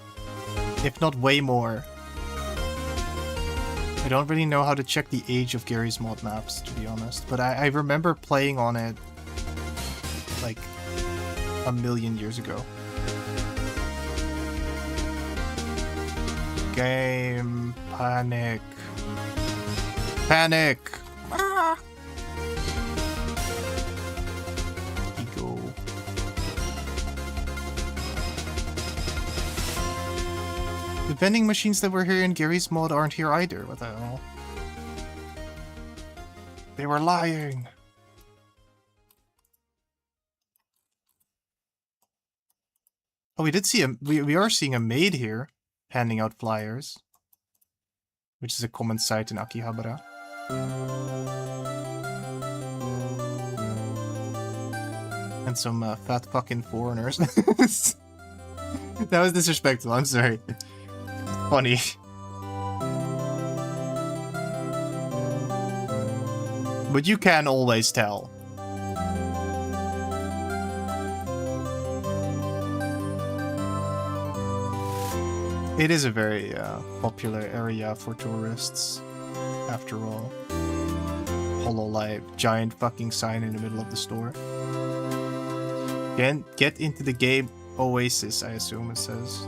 If not way more. I don't really know how to check the age of Garry's Mod maps, to be honest. But I remember playing on it like a million years ago. Game panic. Panic! Ah! Ego. The vending machines that were here in Garry's Mod aren't here either. What the hell? They were lying. Oh, we did see a we are seeing a maid here handing out flyers, which is a common sight in Akihabara. And some fat fucking foreigners. That was disrespectful, I'm sorry. Funny. But you can always tell. It is a very popular area for tourists, after all. Hololive, giant fucking sign in the middle of the store. Get into the game Oasis, I assume it says.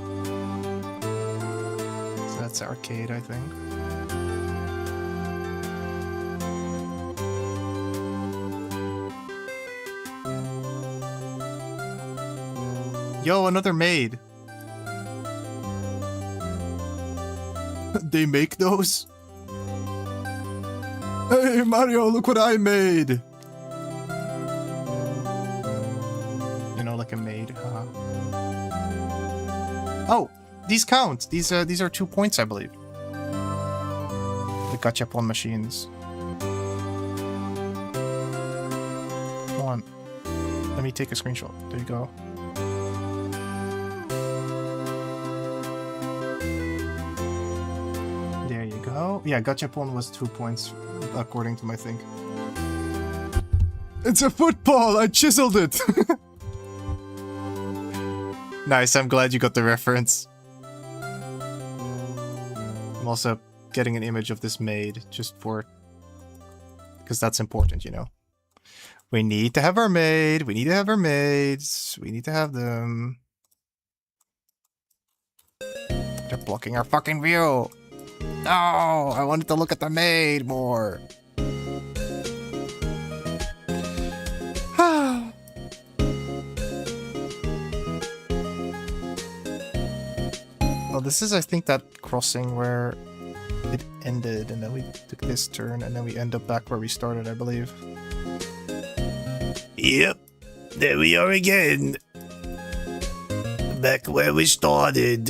So that's arcade, I think. Yo, another maid. They make those? Hey Mario, look what I made! You know, like a maid, haha. Oh, these count. These are 2 points, I believe. The gachapon machines. Come on. Let me take a screenshot. There you go. There you go. Yeah, gachapon was 2 points, according to my thing. It's a football! I chiseled it! Nice, I'm glad you got the reference. I'm also getting an image of this maid, just for... because that's important, you know. We need to have our maid, we need to have our maids, we need to have them. They're blocking our fucking view! No! I wanted to look at the maid more! Well, this is, I think, that crossing where it ended, and then we took this turn, and then we end up back where we started, I believe. Yep, there we are again. Back where we started.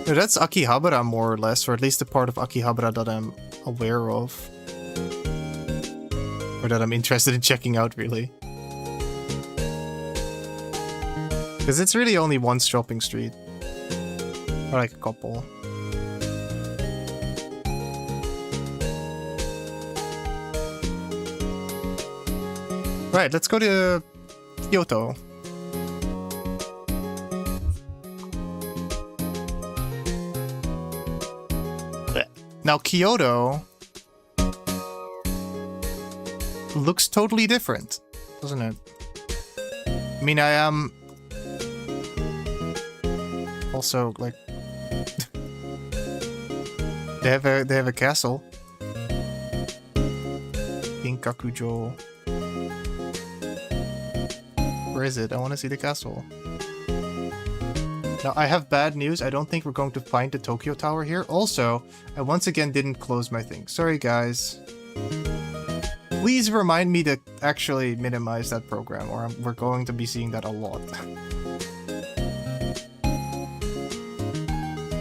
No, that's Akihabara, more or less, or at least the part of Akihabara that I'm aware of. Or that I'm interested in checking out, really. Because it's really only one shopping street. Or like a couple. Right, let's go to Kyoto. Now Kyoto looks totally different, doesn't it? I mean, hold Also, like, they have a castle. Ginkakujo. Where is it? I want to see the castle. Now, I have bad news. I don't think we're going to find the Tokyo Tower here. Also, I once again didn't close my thing. Sorry, guys. Please remind me to actually minimize that program, or we're going to be seeing that a lot.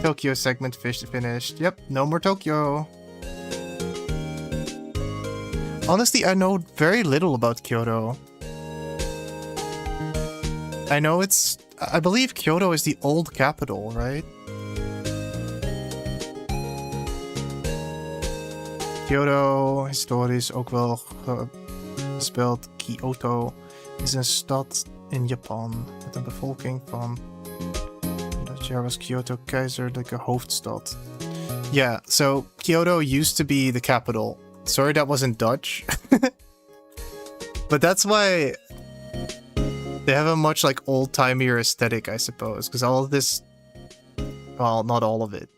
Tokyo segment finished. Yep, no more Tokyo. Honestly, I know very little about Kyoto. I know I believe Kyoto is the old capital, right? Kyoto, historisch ook wel gespeeld. Kyoto is een stad in Japan met een bevolking van... Dat jaar was Kyoto keizerlijke hoofdstad. Yeah, so Kyoto used to be the capital. Sorry that wasn't Dutch. But that's why they have a much like old-timey aesthetic, I suppose. Because all of this... Well, not all of it.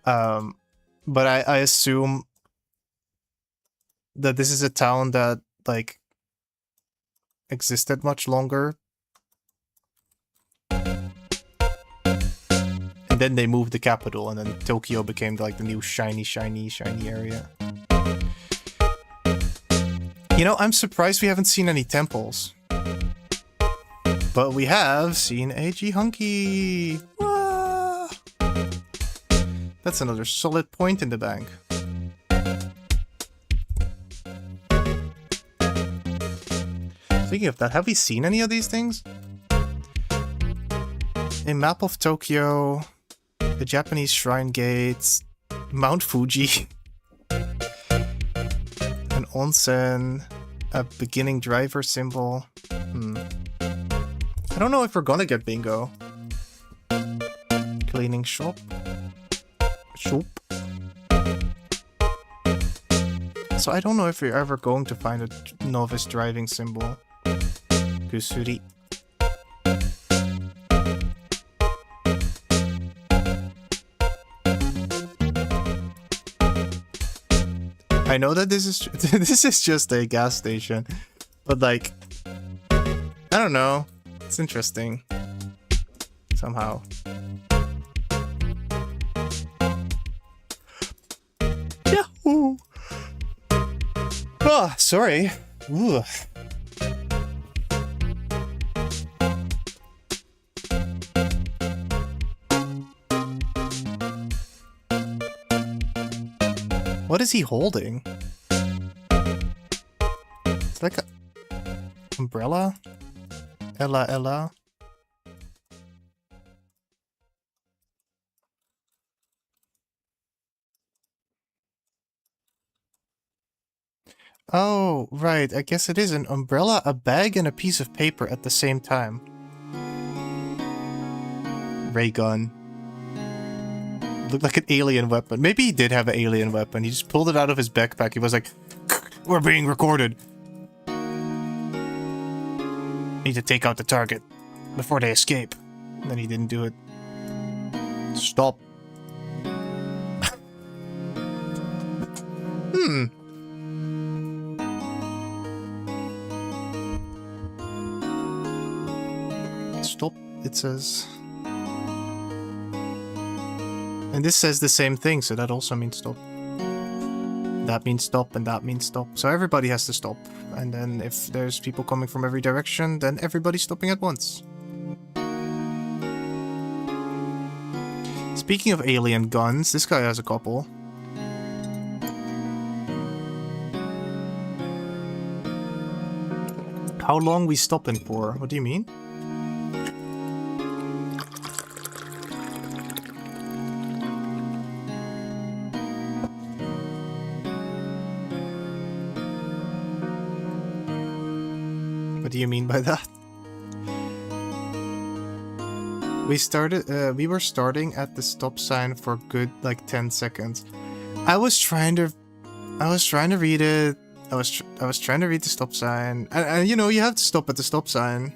But I assume that this is a town that, like, existed much longer. And then they moved the capital, and then Tokyo became, like, the new shiny area. You know, I'm surprised we haven't seen any temples. But we have seen a G-Hunky! That's another solid point in the bank. Speaking of that, have we seen any of these things? A map of Tokyo, the Japanese shrine gates, Mount Fuji, an onsen, a beginning driver symbol. I don't know if we're gonna get bingo. Cleaning shop. So I don't know if we're ever going to find a novice driving symbol. Kusuri. I know that this is just a gas station, but like, I don't know. It's interesting. Somehow. Yahoo! Oh, sorry. Ooh. What is he holding? It's like a umbrella? Ella. Oh, right. I guess it is an umbrella, a bag, and a piece of paper at the same time. Ray gun. Looked like an alien weapon. Maybe he did have an alien weapon. He just pulled it out of his backpack. He was like, "We're being recorded. Need to take out the target before they escape." And then he didn't do it. Stop. Stop, it says. And this says the same thing, so that also means stop. That means stop, and that means stop. So everybody has to stop. And then if there's people coming from every direction, then everybody's stopping at once. Speaking of alien guns, this guy has a couple. How long we stopping for? What do you mean? What do you mean by that? We were starting at the stop sign for good like 10 seconds. I was trying to read it. I was trying to read the stop sign. And you know, you have to stop at the stop sign.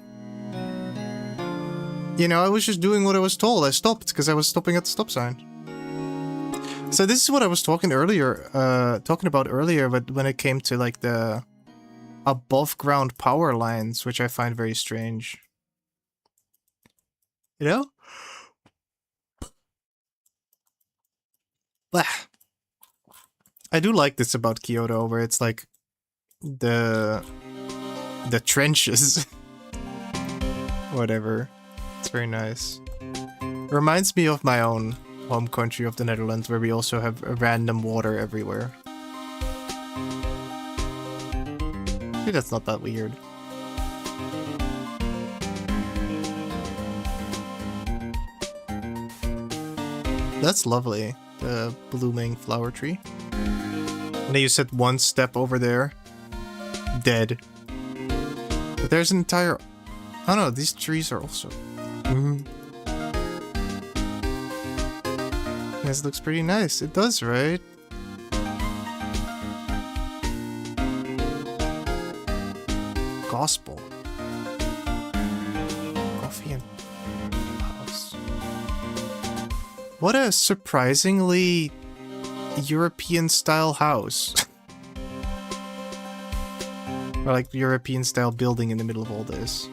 You know, I was just doing what I was told. I stopped because I was stopping at the stop sign. So this is what I was talking about earlier, but when it came to like the above ground power lines, which I find very strange. You know? Blah. I do like this about Kyoto, where it's like the trenches. Whatever. It's very nice. Reminds me of my own home country of the Netherlands, where we also have random water everywhere. Maybe that's not that weird. That's lovely, the blooming flower tree. And then you said one step over there, dead. But there's an entire... Oh no, these trees are also... This looks pretty nice. It does, right? Gospel. Coffee and house. What a surprisingly European-style house. Or like European-style building in the middle of all this.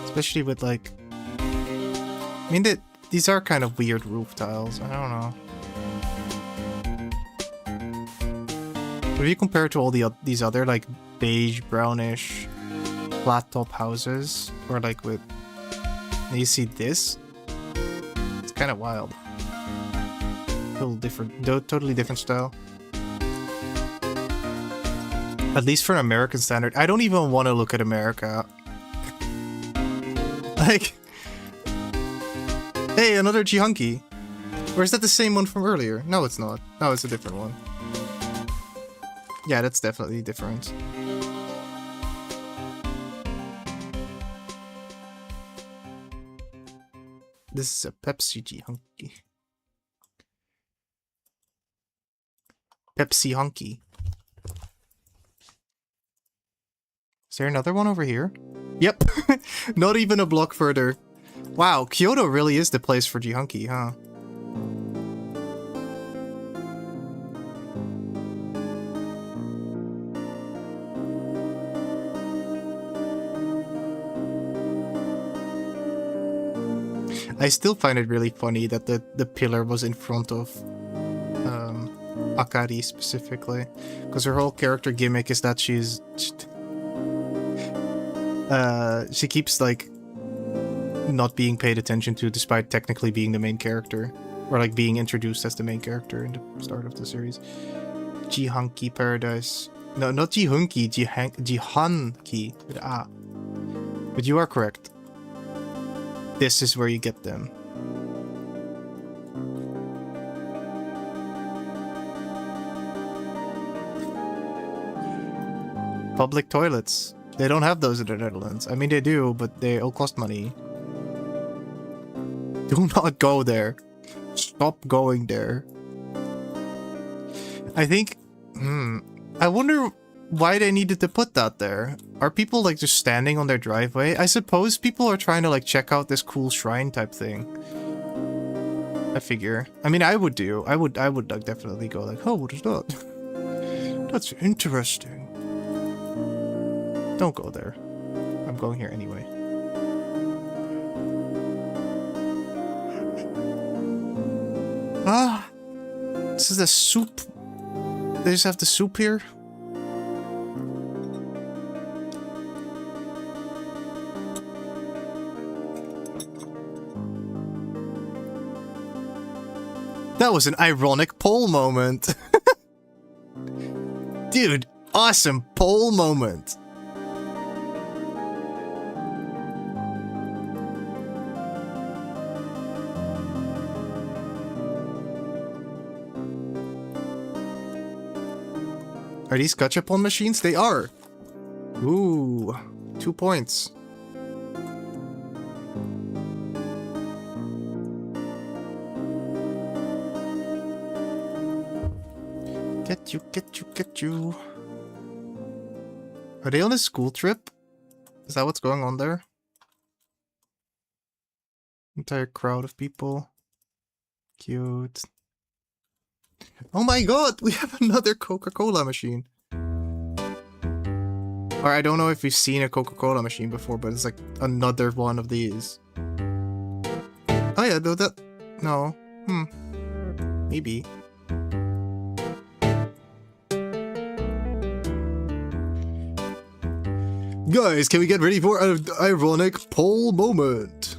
Especially with like... I mean, these are kind of weird roof tiles. I don't know. But if you compare it to all these other like beige, brownish, flat top houses, or like with... And you see this? It's kind of wild. Totally different style. At least for an American standard. I don't even want to look at America. Like... Hey, another Jihunky. Or is that the same one from earlier? No, it's not. No, it's a different one. Yeah, that's definitely different. This is a Pepsi Jihunky. Pepsi Hunky. Is there another one over here? Yep. Not even a block further. Wow, Kyoto really is the place for Jihunky, huh? I still find it really funny that the pillar was in front of Akari specifically, because her whole character gimmick is that she keeps like not being paid attention to despite technically being the main character, or like being introduced as the main character in the start of the series. Jihunky Paradise. No, not Jihunky, Jihunky with A. But you are correct. This is where you get them. Public toilets. They don't have those in the Netherlands. I mean, they do, but they all cost money. Do not go there. Stop going there. I think... I wonder why they needed to put that there. Are people like just standing on their driveway? I suppose people are trying to like check out this cool shrine type thing. I figure. I mean, I would do. I would like definitely go like, oh, what is that? That's interesting. Don't go there. I'm going here anyway. Ah! This is the soup. They just have the soup here? That was an ironic pole moment. Dude, awesome pole moment. Are these gachapon machines? They are. Ooh, 2 points. Get you. Are they on a school trip? Is that what's going on there? Entire crowd of people. Cute. Oh my god, we have another Coca-Cola machine. Or I don't know if we've seen a Coca-Cola machine before, but it's like another one of these. Oh yeah, though that... No. Maybe. Guys, can we get ready for an ironic poll moment?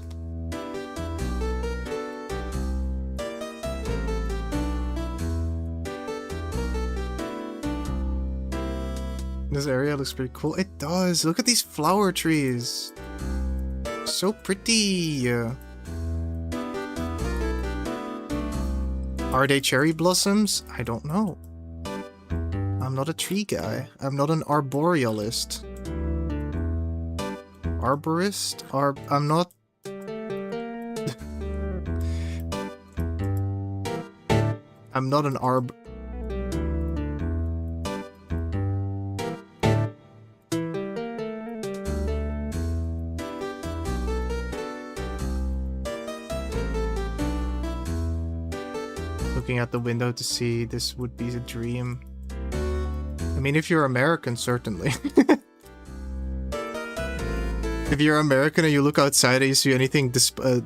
This area looks pretty cool. It does. Look at these flower trees. So pretty. Are they cherry blossoms? I don't know. I'm not a tree guy. I'm not an arborealist. Arborist? I'm not... I'm not an Looking at the window to see this would be a dream. I mean, if you're American, certainly. If you're American and you look outside and you see anything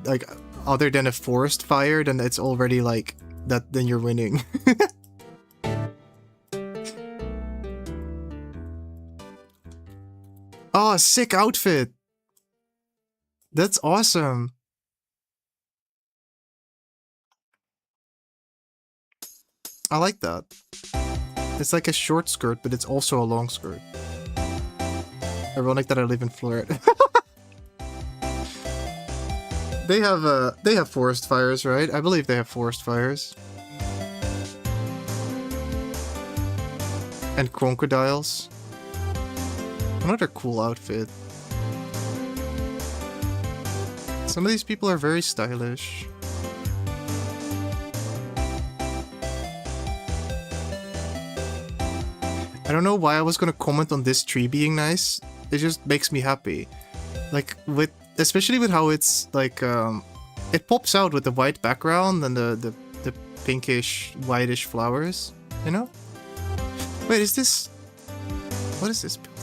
like other than a forest fire, then it's already like that. Then you're winning. Oh, sick outfit! That's awesome. I like that. It's like a short skirt, but it's also a long skirt. Ironic that I live in Florida. They have forest fires, right? I believe they have forest fires. And crocodiles. Another cool outfit. Some of these people are very stylish. I don't know why I was gonna comment on this tree being nice. It just makes me happy. Like, especially with how it's, like, it pops out with the white background and the pinkish, whitish flowers, you know? Wait, is this... What is this building?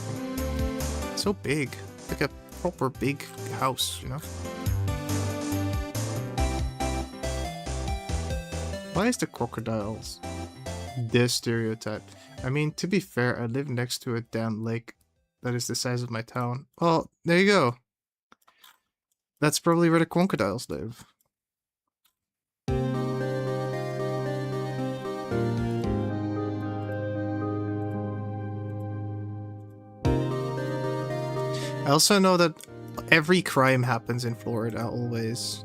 So big. Like a proper big house, you know? Why is the crocodiles this stereotype? I mean, to be fair, I live next to a damn lake that is the size of my town. Well, there you go. That's probably where the crocodiles live. I also know that every crime happens in Florida, always.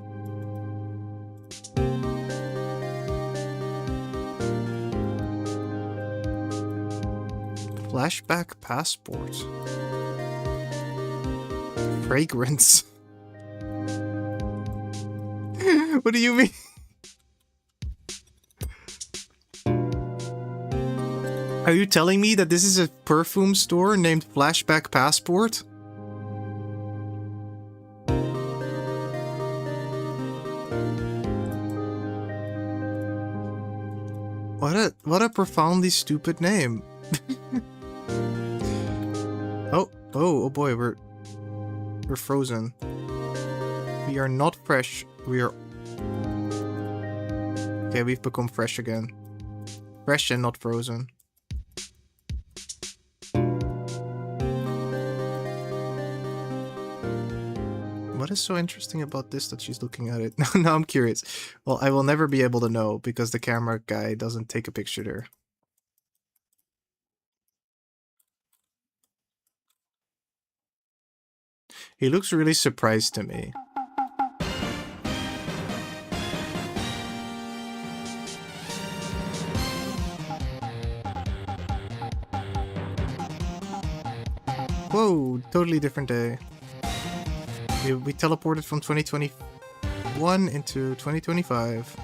Flashback passport. Fragrance. What do you mean? Are you telling me that this is a perfume store named Flashback Passport? What a profoundly stupid name. Oh boy, we're frozen. We are not fresh. We are... Okay, we've become fresh again. Fresh and not frozen. What is so interesting about this that she's looking at it? Now I'm curious. Well, I will never be able to know because the camera guy doesn't take a picture there. He looks really surprised to me. Whoa, totally different day. We teleported from 2021 into 2025.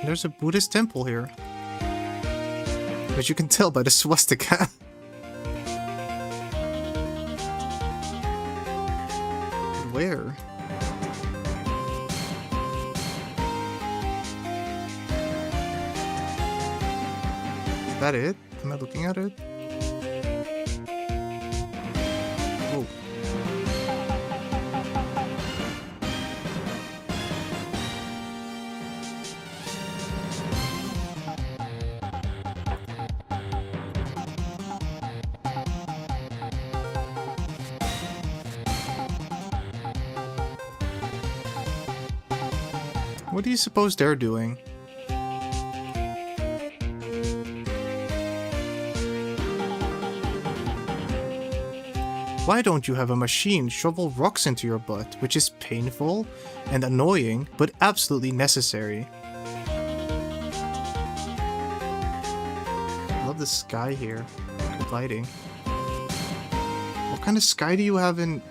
There's a Buddhist temple here. Which you can tell by the swastika. Where? Is that it? Am I looking at it? Oh. What do you suppose they're doing? Why don't you have a machine shovel rocks into your butt, which is painful and annoying, but absolutely necessary? I love the sky here. Good lighting. What kind of sky do you have in